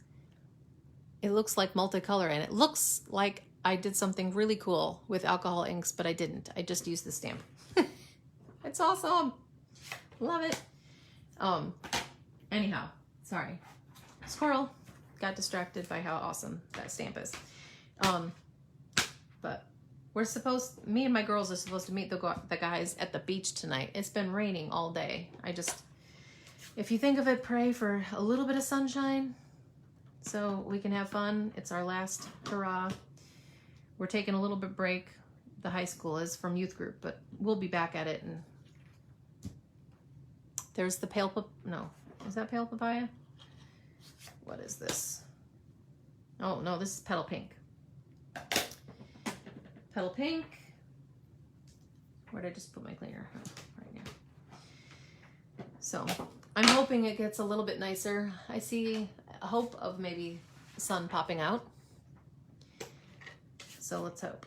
like multicolor, and it looks like I did something really cool with alcohol inks, but I didn't. I just used the stamp. It's awesome. Love it. Anyhow, Sorry. Squirrel. Got distracted by how awesome that stamp is. But me and my girls are supposed to meet the guys at the beach tonight. It's been raining all day. If you think of it, pray for a little bit of sunshine so we can have fun. It's our last hurrah. We're taking a little bit break. The high school is from youth group, but we'll be back at it. And there's the no, is that pale papaya? What is this? Oh no, this is petal pink. Petal pink. Where did I just put my cleaner? Oh, right now. So I'm hoping it gets a little bit nicer. I see a hope of maybe sun popping out. So let's hope.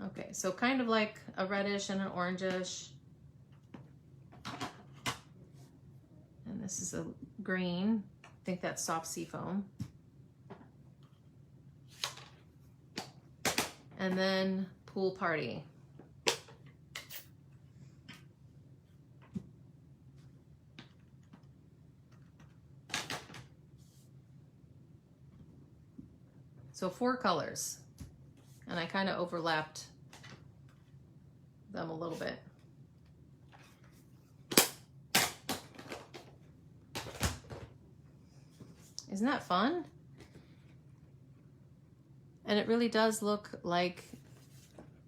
Okay, so kind of like a reddish and an orangish. And this is a green. I think that's soft sea foam. And then pool party. So 4 colors, and I kind of overlapped them a little bit. Isn't that fun? And it really does look like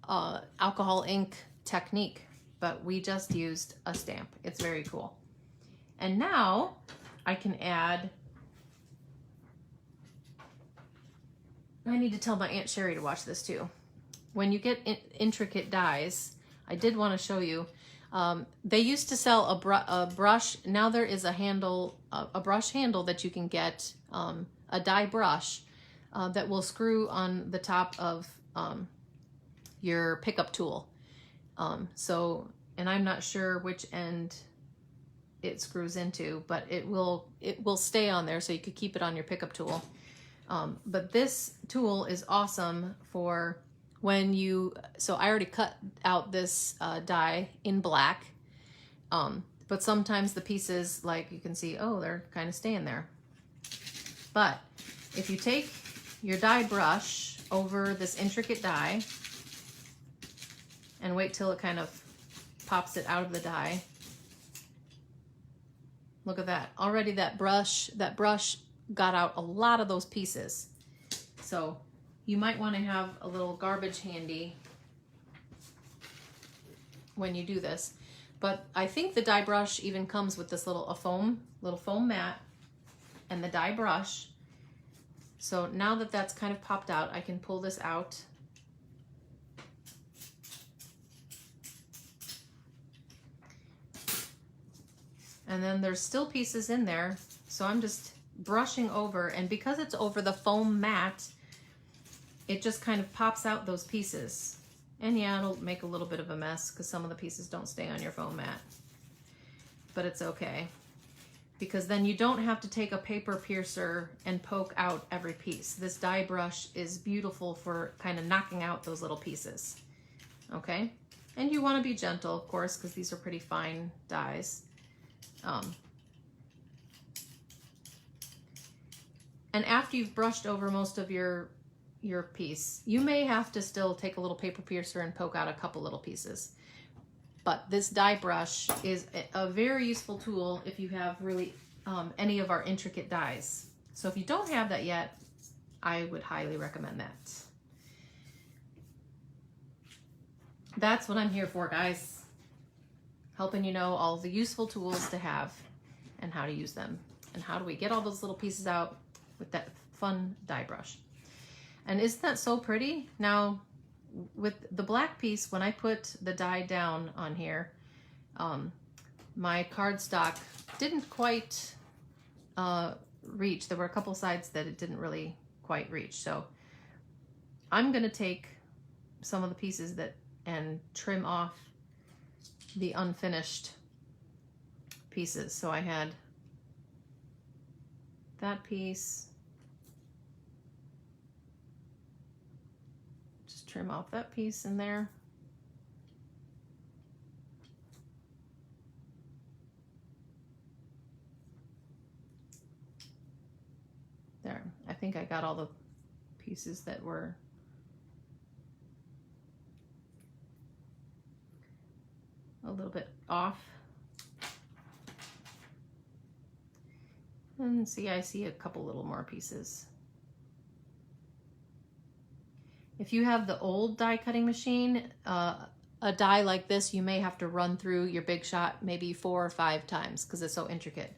alcohol ink technique, but we just used a stamp. It's very cool. And now I can add, I need to tell my Aunt Sherry to watch this too. When you get intricate dies, I did want to show you, they used to sell a brush. Now there is a handle, a brush handle that you can get, a die brush that will screw on the top of your pickup tool. And I'm not sure which end it screws into, but it will stay on there so you could keep it on your pickup tool. But this tool is awesome for when so I already cut out this die in black, but sometimes the pieces, like you can see, oh, they're kind of staying there. But if you take your die brush over this intricate die and wait till it kind of pops it out of the die, look at that. Already that brush got out a lot of those pieces. So you might want to have a little garbage handy when you do this. But I think the die brush even comes with this little foam mat and the die brush. So now that that's kind of popped out, I can pull this out. And then there's still pieces in there. So I'm just brushing over, and because it's over the foam mat, it just kind of pops out those pieces. And yeah, it'll make a little bit of a mess because some of the pieces don't stay on your foam mat. But it's okay, because then you don't have to take a paper piercer and poke out every piece. This die brush is beautiful for kind of knocking out those little pieces. Okay? And you want to be gentle, of course, because these are pretty fine dies. And after you've brushed over most of your piece, you may have to still take a little paper piercer and poke out a couple little pieces. But this die brush is a very useful tool if you have really any of our intricate dies. So if you don't have that yet, I would highly recommend that. That's what I'm here for, guys. Helping you know all the useful tools to have and how to use them. And how do we get all those little pieces out with that fun die brush. And isn't that so pretty? Now, with the black piece, when I put the die down on here, my cardstock didn't quite reach. There were a couple sides that it didn't really quite reach. So I'm gonna take some of the pieces and trim off the unfinished pieces. So I had that piece. Just trim off that piece in there. think I got all the pieces that were a little bit off. And see, I see a couple little more pieces. If you have the old die cutting machine, a die like this, you may have to run through your Big Shot maybe 4 or 5 times because it's so intricate.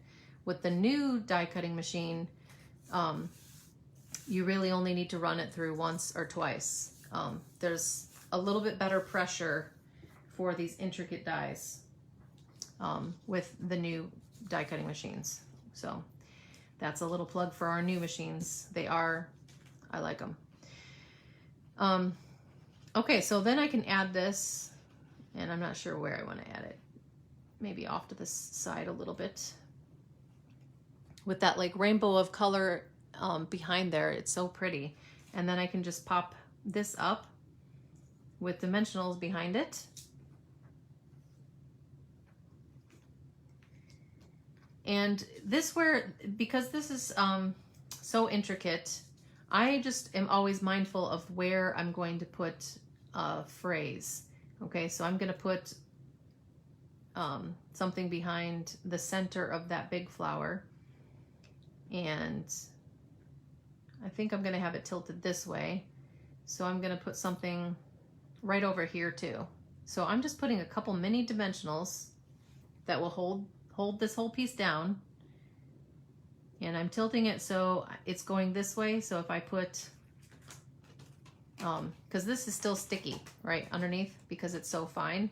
With the new die cutting machine, you really only need to run it through once or twice. There's a little bit better pressure for these intricate dies with the new die cutting machines. So that's a little plug for our new machines. I like them. Okay, so then I can add this, and I'm not sure where I want to add it. Maybe off to the side a little bit. With that like rainbow of color behind there, it's so pretty. And then I can just pop this up with dimensionals behind it. And because this is so intricate, I just am always mindful of where I'm going to put a phrase. Okay, so I'm going to put something behind the center of that big flower. And I think I'm going to have it tilted this way. So I'm going to put something right over here too. So I'm just putting a couple mini dimensionals that will hold this whole piece down. And I'm tilting it so it's going this way. So if I put, because this is still sticky, right, underneath because it's so fine.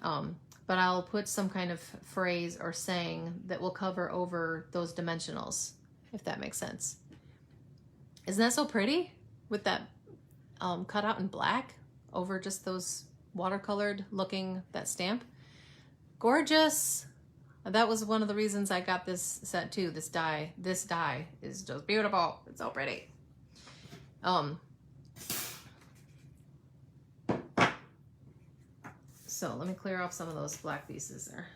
But I'll put some kind of phrase or saying that will cover over those dimensionals, if that makes sense. Isn't that so pretty with that cut out in black over just those watercolored looking, that stamp? Gorgeous. That was one of the reasons I got this set too. This die is just beautiful. It's so pretty. So let me clear off some of those black pieces there.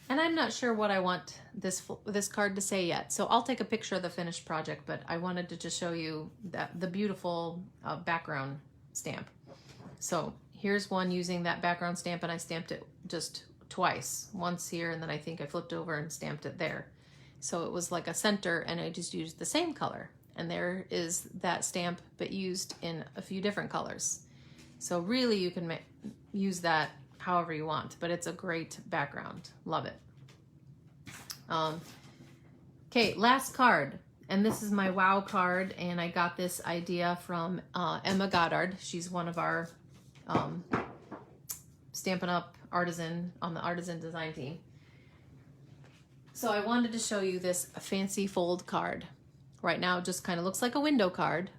And I'm not sure what I want this card to say yet. So I'll take a picture of the finished project, but I wanted to just show you the beautiful background stamp. So here's one using that background stamp, and I stamped it just twice, once here, and then I think I flipped over and stamped it there. So it was like a center, and I just used the same color. And there is that stamp, but used in a few different colors. So really you can use that however you want, but it's a great background. Love it. Okay, last card. And this is my wow card, and I got this idea from Emma Goddard. She's one of our Stampin' Up! Artisan on the artisan design team. So I wanted to show you this fancy fold card. Right now it just kind of looks like a window card,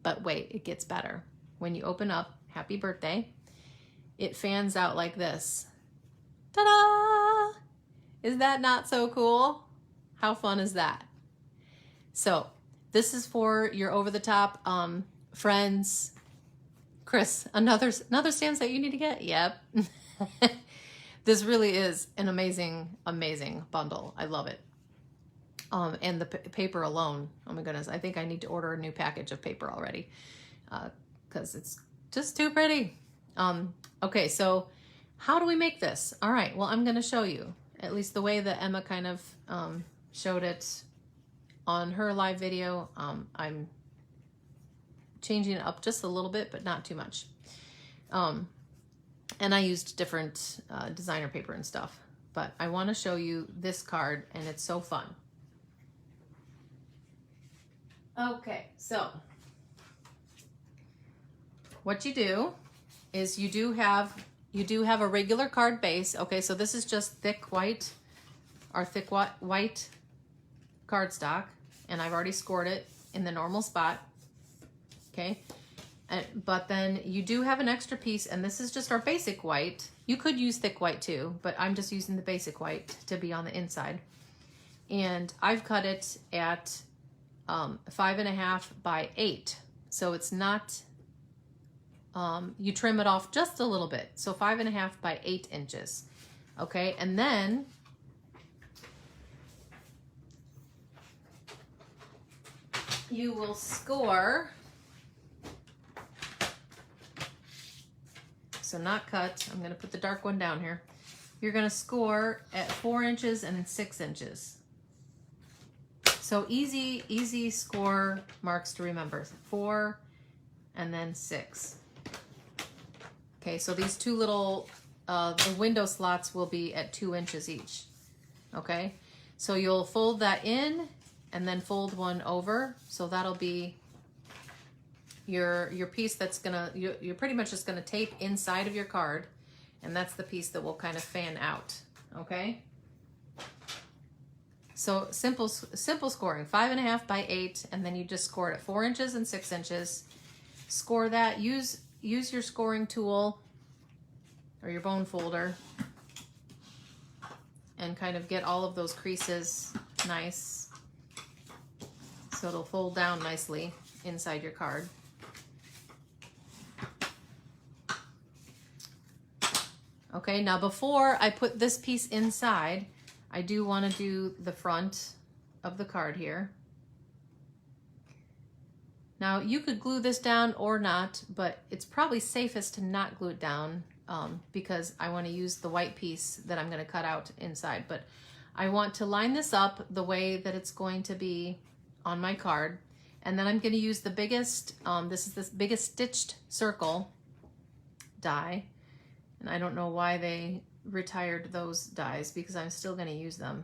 but wait, it gets better. When you open up, happy birthday, it fans out like this. Ta-da! Is that not so cool? How fun is that? So this is for your over-the-top friends. Chris, another stamp that you need to get? Yep. This really is an amazing, amazing bundle. I love it. And the paper alone, oh my goodness, I think I need to order a new package of paper already because it's just too pretty. Okay, so how do we make this? All right, well, I'm going to show you, at least the way that Emma kind of showed it on her live video. I'm changing it up just a little bit, but not too much. And I used different designer paper and stuff, but I want to show you this card, and it's so fun. Okay, so what you do is you do have a regular card base. Okay, so this is just thick white cardstock, and I've already scored it in the normal spot. Okay, but then you do have an extra piece, and this is just our basic white. You could use thick white too, but I'm just using the basic white to be on the inside. And I've cut it at 5.5 by 8. So it's not, you trim it off just a little bit. So 5.5 by 8 inches. Okay, and then you will score, so not cut, I'm going to put the dark one down here. You're going to score at 4 inches and 6 inches. So easy score marks to remember. 4 and then 6. Okay, so these two little, the window slots will be at 2 inches each. Okay, so you'll fold that in and then fold one over. So that'll be your piece that's gonna, you're pretty much just gonna tape inside of your card, and that's the piece that will kind of fan out, okay? So simple scoring, 5.5 by 8, and then you just score it at 4 inches and 6 inches. Score that, use your scoring tool or your bone folder and kind of get all of those creases nice so it'll fold down nicely inside your card. Okay, now before I put this piece inside, I do want to do the front of the card here. Now you could glue this down or not, but it's probably safest to not glue it down because I want to use the white piece that I'm going to cut out inside. But I want to line this up the way that it's going to be on my card. And then I'm going to use the biggest, this is this biggest stitched circle die. And I don't know why they retired those dies because I'm still going to use them.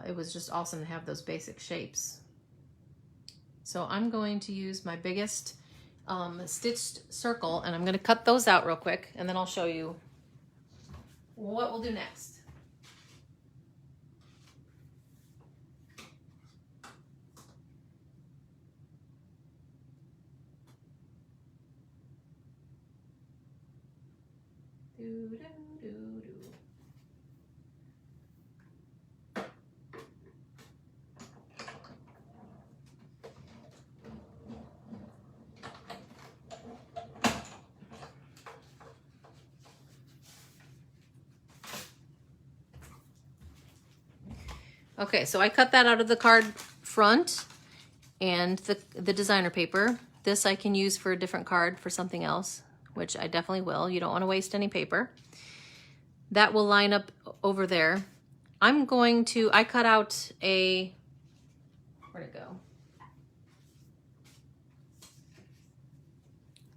It was just awesome to have those basic shapes. So I'm going to use my biggest stitched circle, and I'm going to cut those out real quick, and then I'll show you what we'll do next. Okay, so I cut that out of the card front and the designer paper. This I can use for a different card for something else, which I definitely will. You don't want to waste any paper. That will line up over there. I'm going to, I cut out a, where'd it go?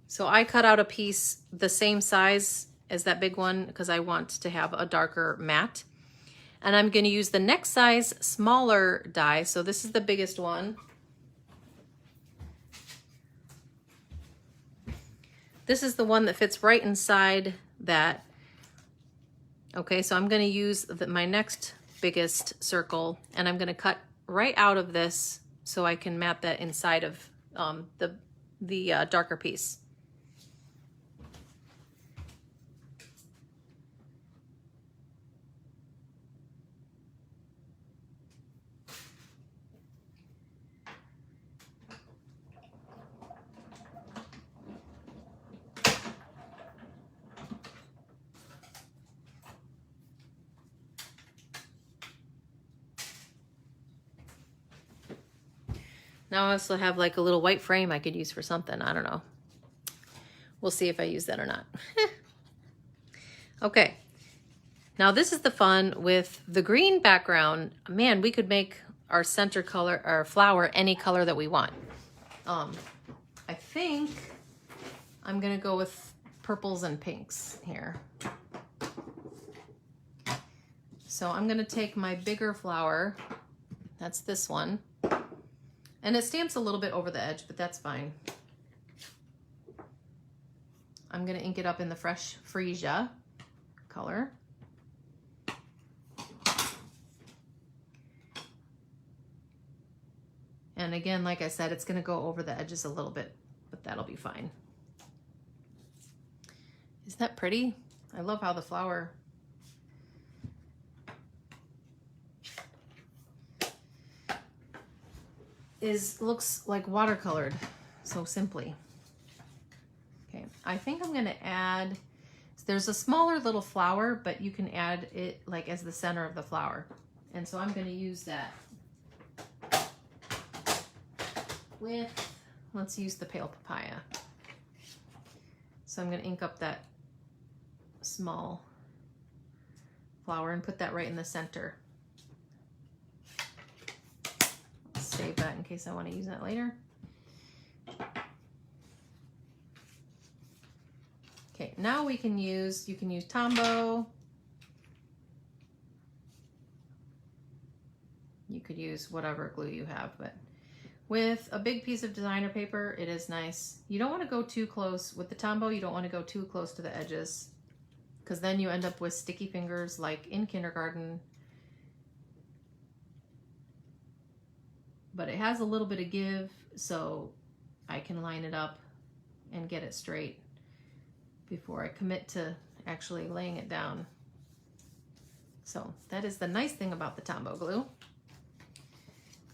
So I cut out a piece the same size as that big one because I want to have a darker mat. And I'm going to use the next size smaller die. So this is the biggest one. This is the one that fits right inside that. Okay, so I'm going to use my next biggest circle, and I'm going to cut right out of this so I can mat that inside of the darker piece. Now I also have like a little white frame I could use for something. I don't know. We'll see if I use that or not. Okay. Now this is the fun with the green background. Man, we could make our center color, our flower, any color that we want. I think I'm gonna go with purples and pinks here. So I'm gonna take my bigger flower. That's this one. And it stamps a little bit over the edge, but that's fine. I'm gonna ink it up in the Fresh Freesia color. And again, like I said, it's gonna go over the edges a little bit, but that'll be fine. Isn't that pretty? I love how the flower looks like watercolored so simply. Okay, I think I'm gonna add, there's a smaller little flower, but you can add it like as the center of the flower. And so I'm gonna use that. with, let's use the pale papaya. So I'm going to ink up that small flower and put that right in the center. Save that in case I want to use that later. Okay, now we can use, you can use Tombow. You could use whatever glue you have, but with a big piece of designer paper, it is nice. You don't want to go too close. With the Tombow, you don't want to go too close to the edges, because then you end up with sticky fingers like in kindergarten. But it has a little bit of give, so I can line it up and get it straight before I commit to actually laying it down. So that is the nice thing about the Tombow glue.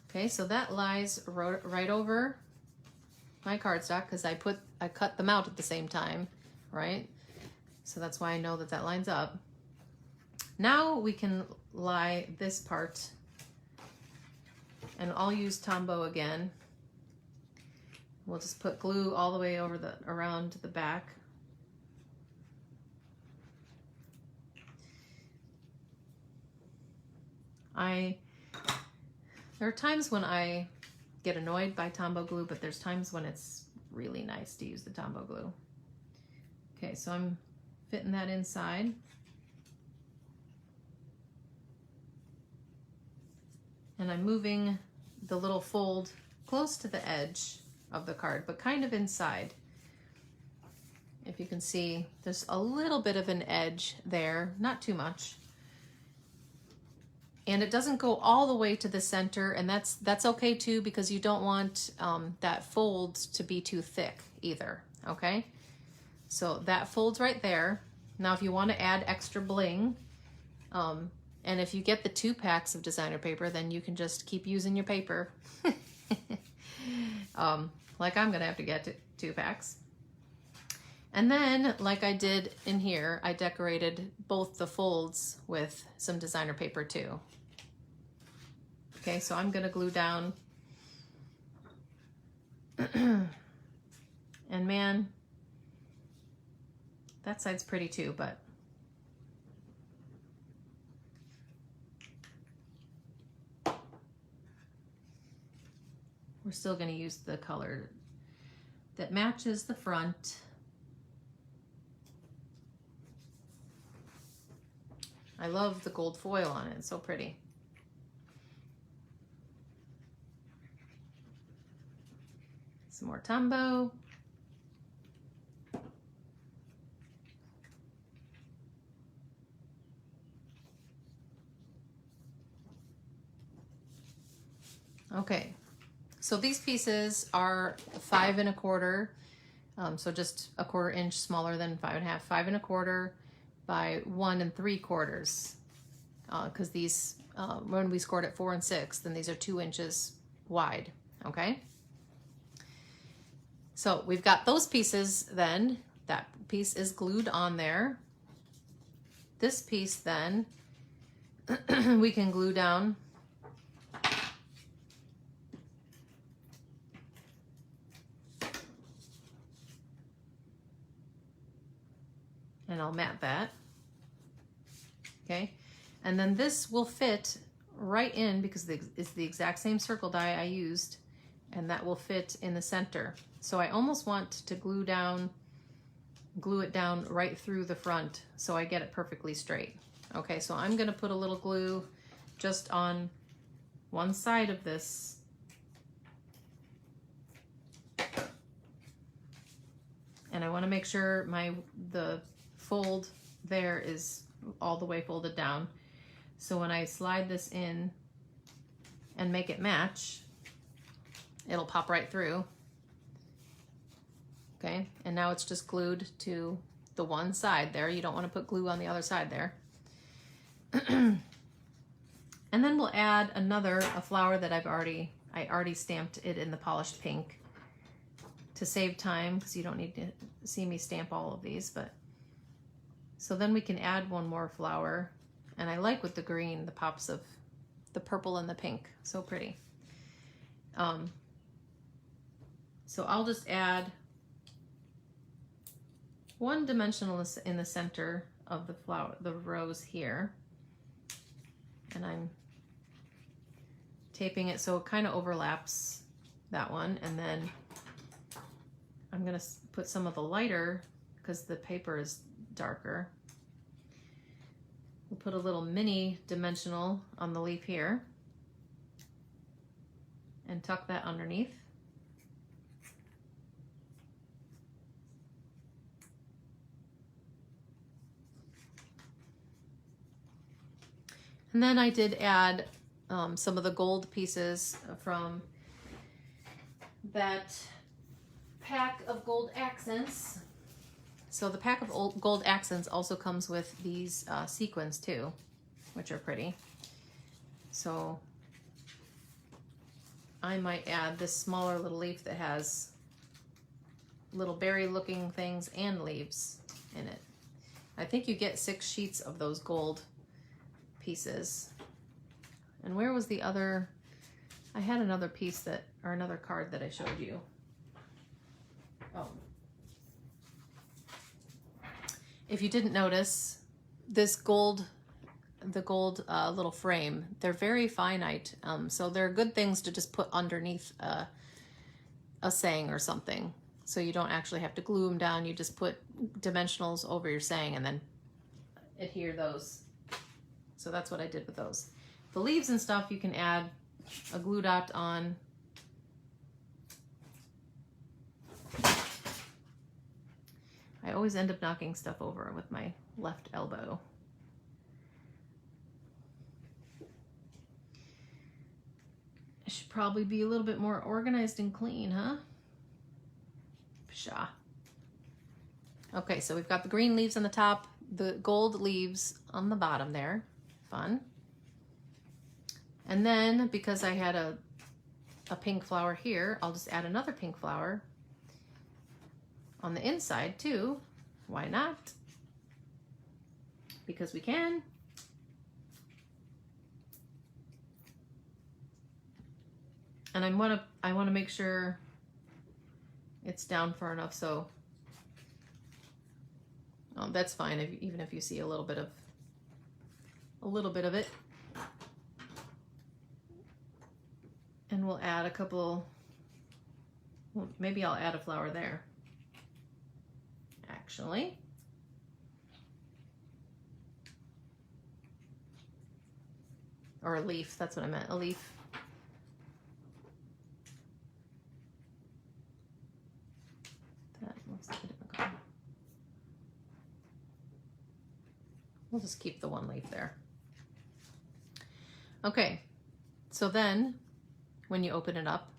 Okay, so that lies right over my cardstock because I cut them out at the same time, right? So that's why I know that that lines up. Now we can lie this part, and I'll use Tombow again. We'll just put glue all the way over around the back. There are times when I get annoyed by Tombow glue, but there's times when it's really nice to use the Tombow glue. Okay, so I'm fitting that inside. And I'm moving the little fold close to the edge of the card, but kind of inside. If you can see, there's a little bit of an edge there, not too much. And it doesn't go all the way to the center, and that's okay too, because you don't want that fold to be too thick either, okay? So that folds right there. Now if you want to add extra bling, and if you get the 2 packs of designer paper, then you can just keep using your paper. Like I'm gonna have to get 2 packs. And then, like I did in here, I decorated both the folds with some designer paper too. Okay, so I'm gonna glue down. And man, that side's pretty too, but we're still gonna use the color that matches the front. I love the gold foil on it, it's so pretty. Some more Tombow. Okay, so these pieces are 5 1/4, so just a 1/4 inch smaller than 5 1/2, 5 1/4 by 1 3/4, because these, when we scored at 4 6, then these are 2 inches wide, okay? So we've got those pieces then, that piece is glued on there. This piece then, we can glue down. And I'll mat that, okay? And then this will fit right in because it's the exact same circle die I used, and that will fit in the center. So I almost want to glue it down right through the front so I get it perfectly straight. Okay, so I'm gonna put a little glue just on one side of this. And I wanna make sure the fold there is all the way folded down. So when I slide this in and make it match, it'll pop right through. Okay, and now it's just glued to the one side there. You don't want to put glue on the other side there. And then we'll add a flower that I already stamped it in the polished pink to save time, because you don't need to see me stamp all of these, but so then we can add one more flower. And I like with the green, the pops of the purple and the pink, so pretty. So I'll just add one dimensional in the center of the flower, the rose here. And I'm taping it so it kind of overlaps that one. And then I'm gonna put some of the lighter, because the paper is darker. We'll put a little mini dimensional on the leaf here and tuck that underneath. And then I did add some of the gold pieces from that pack of gold accents. So the pack of gold accents also comes with these sequins too, which are pretty. So I might add this smaller little leaf that has little berry looking things and leaves in it. I think you get 6 sheets of those gold pieces. And where was the other? I had another piece that, or another card that I showed you. Oh. If you didn't notice, this gold, the gold little frame, they're very finite. So they're good things to just put underneath a saying or something. So you don't actually have to glue them down. You just put dimensionals over your saying and then adhere those. So that's what I did with those. The leaves and stuff, you can add a glue dot on. I always end up knocking stuff over with my left elbow. I should probably be a little bit more organized and clean, huh? Pshaw. Okay, so we've got the green leaves on the top, the gold leaves on the bottom there. Fun. And then, because I had a pink flower here, I'll just add another pink flower on the inside too. Why not? Because we can. And I want to make sure it's down far enough so that's fine even if you see a little bit of it. And we'll add a couple, well, maybe I'll add a flower there, actually. Or a leaf, that's what I meant, a leaf. That looks like a different color. We'll just keep the one leaf there. Okay, so then when you open it up,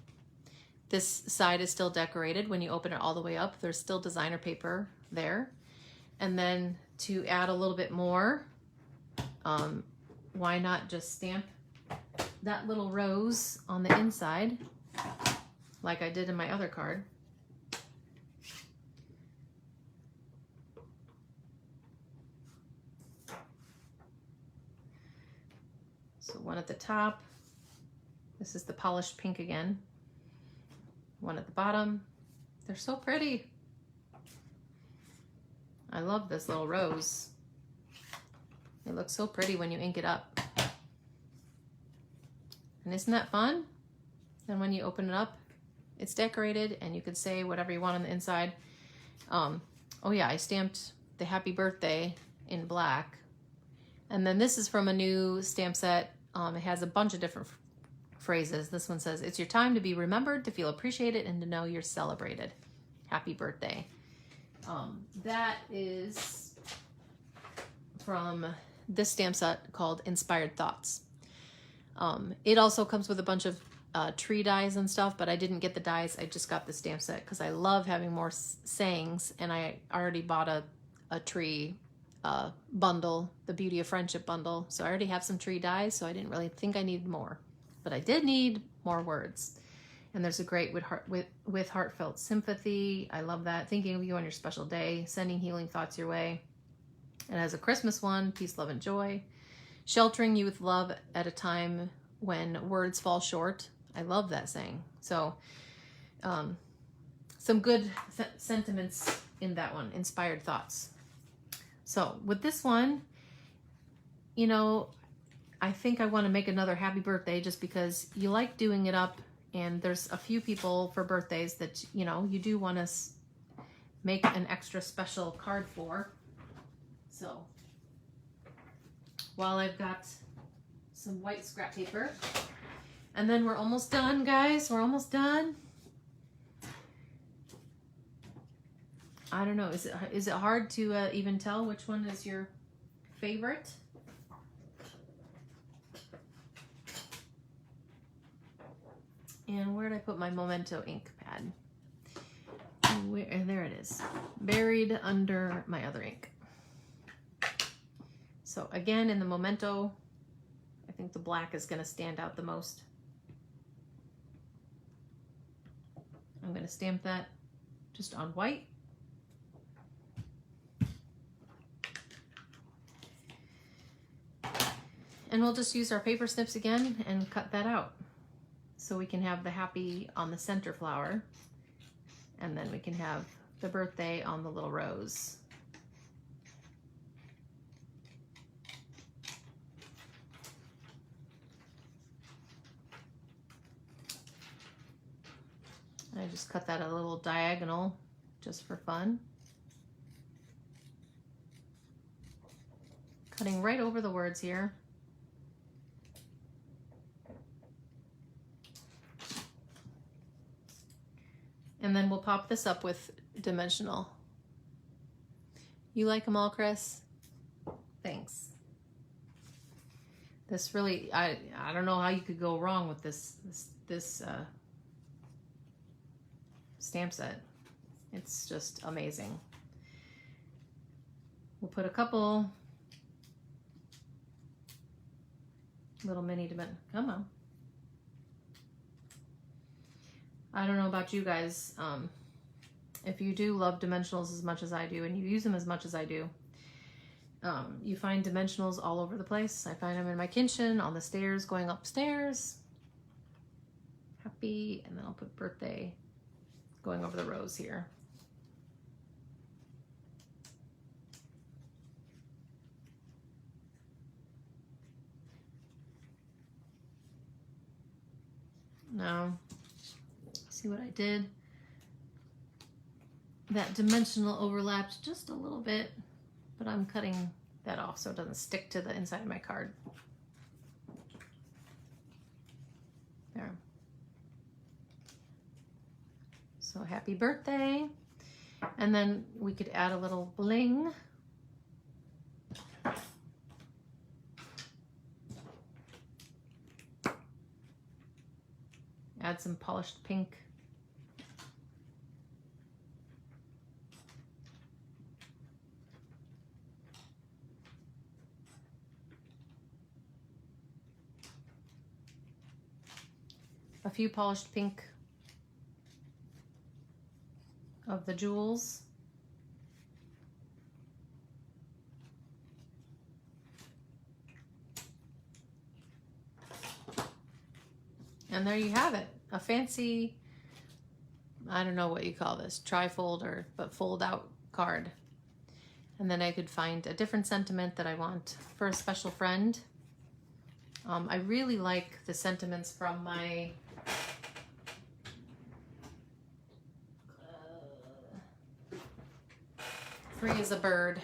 this side is still decorated. When you open it all the way up, there's still designer paper there. And then to add a little bit more, why not just stamp that little rose on the inside like I did in my other card. So one at the top, this is the polished pink again. One at the bottom. They're so pretty. I love this little rose. It looks so pretty when you ink it up. And isn't that fun? Then when you open it up, it's decorated and you can say whatever you want on the inside. Oh yeah, I stamped the happy birthday in black. And then this is from a new stamp set. It has a bunch of different phrases. This one says, "It's your time to be remembered, to feel appreciated, and to know you're celebrated. Happy birthday." That is from this stamp set called Inspired Thoughts. It also comes with a bunch of tree dies and stuff, but I didn't get the dies. I just got the stamp set because I love having more sayings, and I already bought a tree bundle, the Beauty of Friendship bundle. So I already have some tree dies, so I didn't really think I needed more. But I did need more words. And there's a great with heartfelt sympathy. I love that. Thinking of you on your special day. Sending healing thoughts your way. It has a Christmas one. Peace, love, and joy. Sheltering you with love at a time when words fall short. I love that saying. So some good sentiments in that one, inspired thoughts. So with this one, you know, I think I want to make another happy birthday just because you like doing it up, and there's a few people for birthdays that, you know, you do want to make an extra special card for. So while I've got some white scrap paper, and then we're almost done, guys. We're almost done. I don't know. Is it hard to even tell which one is your favorite? And where did I put my Memento ink pad? And there it is, buried under my other ink. So again, in the Memento, I think the black is going to stand out the most. I'm going to stamp that just on white. And we'll just use our paper snips again and cut that out. So we can have the happy on the center flower, and then we can have the birthday on the little rose. I just cut that a little diagonal just for fun. Cutting right over the words here. And then we'll pop this up with dimensional. You like them all, Chris? Thanks. This really, I don't know how you could go wrong with this stamp set. It's just amazing. We'll put a couple little mini dimension. Come on. I don't know about you guys. If you do love dimensionals as much as I do, and you use them as much as I do, you find dimensionals all over the place. I find them in my kitchen, on the stairs, going upstairs. Happy, and then I'll put birthday going over the rose here. Now, see what I did? That dimensional overlapped just a little bit, but I'm cutting that off so it doesn't stick to the inside of my card. There. So happy birthday. And then we could add a little bling. Add some polished pink. A few polished pink of the jewels. And there you have it, a fancy, I don't know what you call this, trifold or but fold out card. And then I could find a different sentiment that I want for a special friend. I really like the sentiments from my Free as a Bird.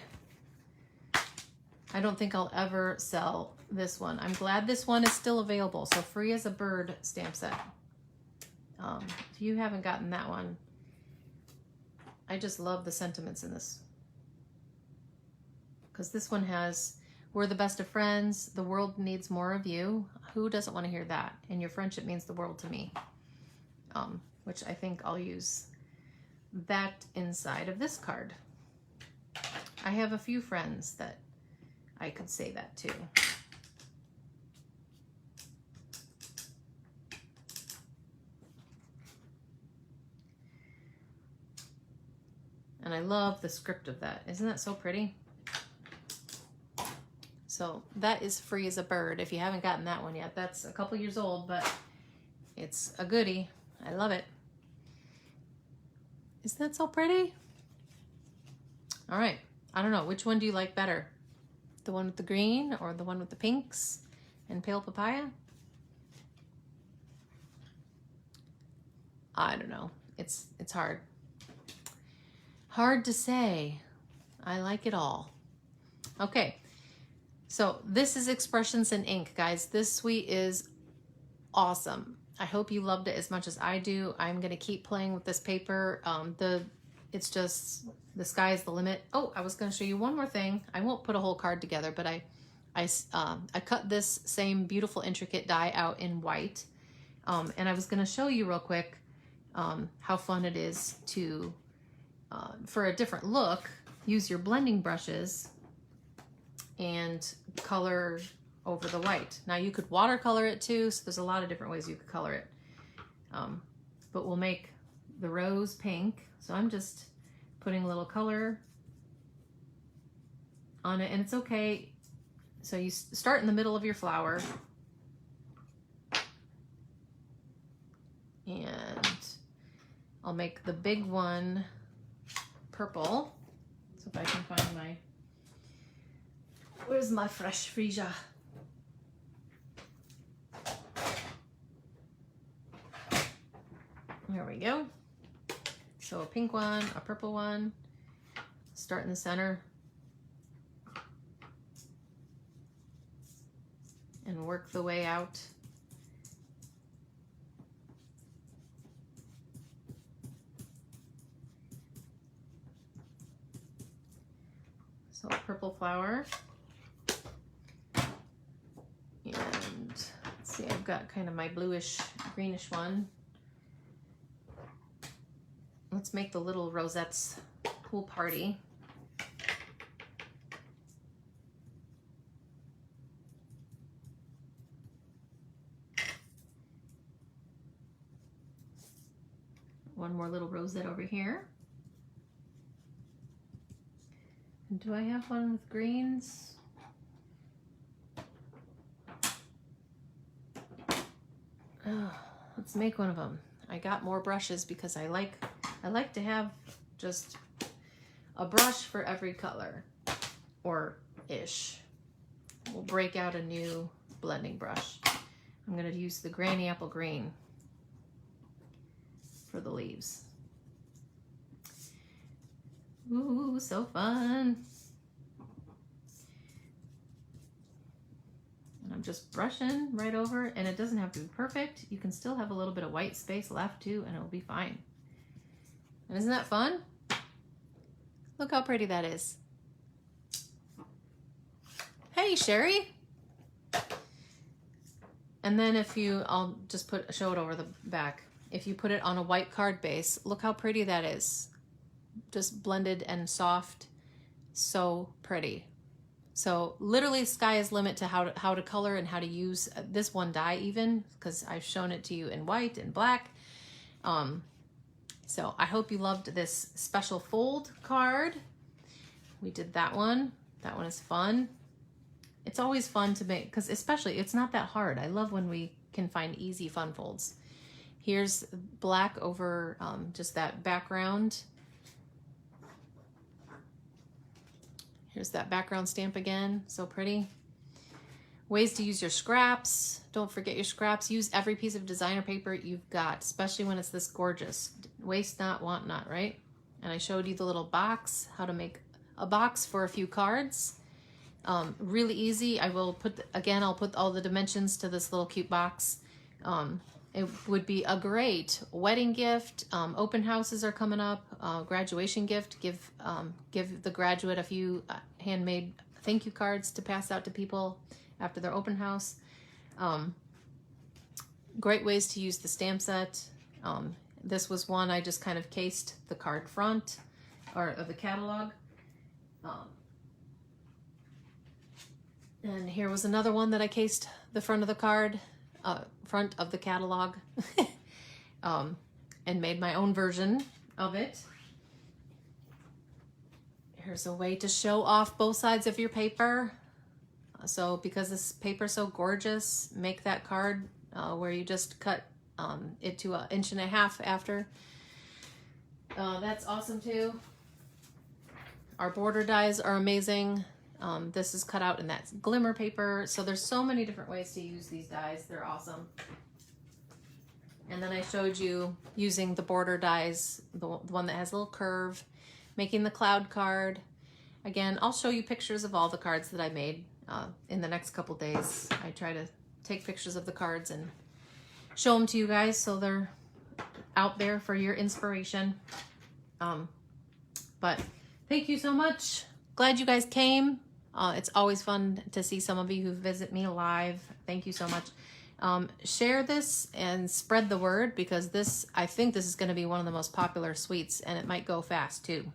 I don't think I'll ever sell this one. I'm glad this one is still available. So Free as a Bird stamp set. If you haven't gotten that one, I just love the sentiments in this. Because this one has, we're the best of friends, the world needs more of you. Who doesn't want to hear that? And your friendship means the world to me. Which I think I'll use that inside of this card. I have a few friends that I could say that to. And I love the script of that. Isn't that so pretty? So that is Free as a Bird. If you haven't gotten that one yet, that's a couple years old, but it's a goodie. I love it. Isn't that so pretty? All right, I don't know, which one do you like better? The one with the green or the one with the pinks and pale papaya? I don't know, it's hard. Hard to say. I like it all. Okay, so this is Expressions in Ink, guys. This suite is awesome. I hope you loved it as much as I do. I'm gonna keep playing with this paper. It's just, the sky is the limit. Oh, I was gonna show you one more thing. I won't put a whole card together, but I cut this same beautiful intricate die out in white. And I was gonna show you real quick how fun it is to, for a different look, use your blending brushes and color over the white. Now you could watercolor it too, so there's a lot of different ways you could color it. But we'll make the rose pink. So I'm just putting a little color on it, and it's okay. So you start in the middle of your flower, and I'll make the big one purple. So if I can find my, where's my fresh freesia? There we go. So a pink one, a purple one, start in the center and work the way out. So a purple flower. And let's see, I've got kind of my bluish, greenish one. Let's make the little rosettes pool party. One more little rosette over here. And do I have one with greens? Oh, let's make one of them. I got more brushes because I like to have just a brush for every color, or ish. We'll break out a new blending brush. I'm gonna use the Granny Apple Green for the leaves. Ooh, so fun. And I'm just brushing right over, and it doesn't have to be perfect. You can still have a little bit of white space left too, and it'll be fine. And isn't that fun? Look how pretty that is. Hey, Sherry. And then if you, I'll just show it over the back. If you put it on a white card base, look how pretty that is. Just blended and soft. So pretty. So literally sky is limit to how to color and how to use this one die even, because I've shown it to you in white and black. So I hope you loved this special fold card. We did that one. That one is fun. It's always fun to make, because especially it's not that hard. I love when we can find easy fun folds. Here's black over just that background. Here's that background stamp again, so pretty. Ways to use your scraps. Don't forget your scraps. Use every piece of designer paper you've got, especially when it's this gorgeous. Waste not, want not, right? And I showed you the little box, how to make a box for a few cards. Really easy. I will put, again, I'll put all the dimensions to this little cute box. It would be a great wedding gift. Open houses are coming up. Graduation gift. Give the graduate a few handmade thank you cards to pass out to people after their open house. Great ways to use the stamp set. This was one I just kind of cased the card front or of the catalog. And here was another one that I cased the front of the card, front of the catalog, and made my own version of it. Here's a way to show off both sides of your paper. So because this paper is so gorgeous, make that card where you just cut it to 1.5 inches after. That's awesome too. Our border dies are amazing. This is cut out in that glimmer paper. So there's so many different ways to use these dies. They're awesome. And then I showed you using the border dies, the one that has a little curve, making the cloud card. Again, I'll show you pictures of all the cards that I made in the next couple days. I try to take pictures of the cards and show them to you guys so they're out there for your inspiration. But thank you so much. Glad you guys came. It's always fun to see some of you who visit me live. Thank you so much. Share this and spread the word, because I think this is going to be one of the most popular sweets, and it might go fast too.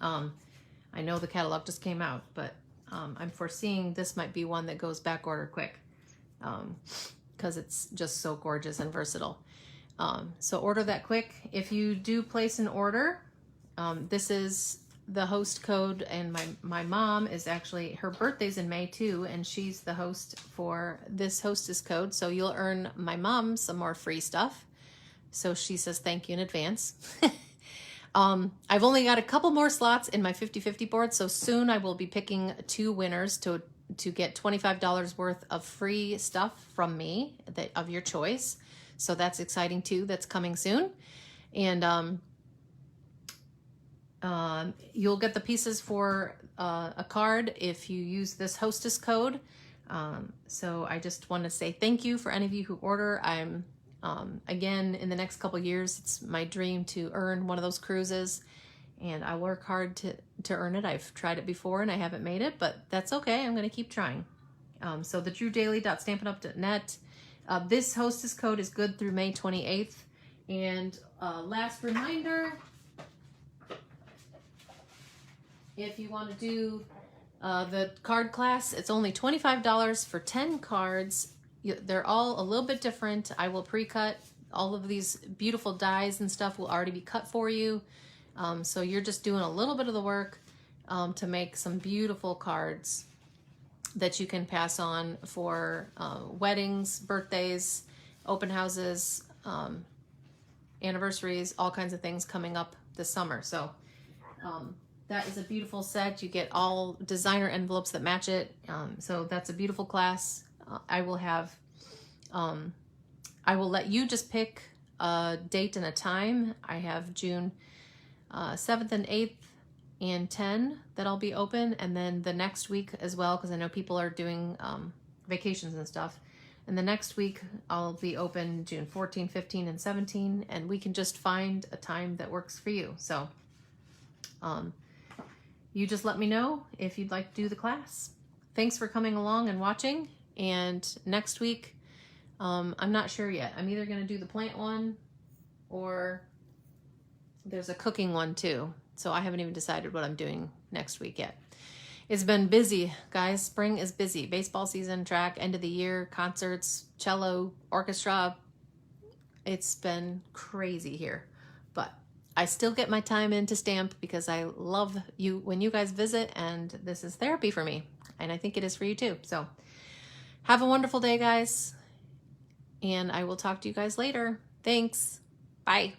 I know the catalog just came out, but I'm foreseeing this might be one that goes back order quick, because it's just so gorgeous and versatile. So order that quick. If you do place an order, this is the host code, and my mom is actually, her birthday's in May too, and she's the host for this hostess code, so you'll earn my mom some more free stuff. So she says thank you in advance. I've only got a couple more slots in my 50/50 board, so soon I will be picking 2 winners to get $25 worth of free stuff from me of your choice. So that's exciting too. That's coming soon. And you'll get the pieces for a card if you use this hostess code. So I just want to say thank you for any of you who order. I'm again, in the next couple years, it's my dream to earn one of those cruises, and I work hard to earn it. I've tried it before and I haven't made it, but that's okay. I'm going to keep trying. So the drewdaily.stampinup.net. This hostess code is good through May 28th. And last reminder, if you want to do the card class, it's only $25 for 10 cards. They're all a little bit different. I will pre-cut. All of these beautiful dies and stuff will already be cut for you. So you're just doing a little bit of the work to make some beautiful cards that you can pass on for weddings, birthdays, open houses, anniversaries, all kinds of things coming up this summer. So that is a beautiful set. You get all designer envelopes that match it. So that's a beautiful class. I will let you just pick a date and a time. I have June 7th and 8th and 10 that I'll be open, and then the next week as well, because I know people are doing vacations and stuff. And the next week I'll be open June 14, 15, and 17, and we can just find a time that works for you. So you just let me know if you'd like to do the class. Thanks for coming along and watching. And next week, I'm not sure yet. I'm either going to do the plant one, or there's a cooking one too. So I haven't even decided what I'm doing next week yet. It's been busy, guys. Spring is busy. Baseball season, track, end of the year, concerts, cello, orchestra. It's been crazy here. But I still get my time in to stamp because I love you when you guys visit, and this is therapy for me. And I think it is for you too. So have a wonderful day, guys. And I will talk to you guys later. Thanks. Bye.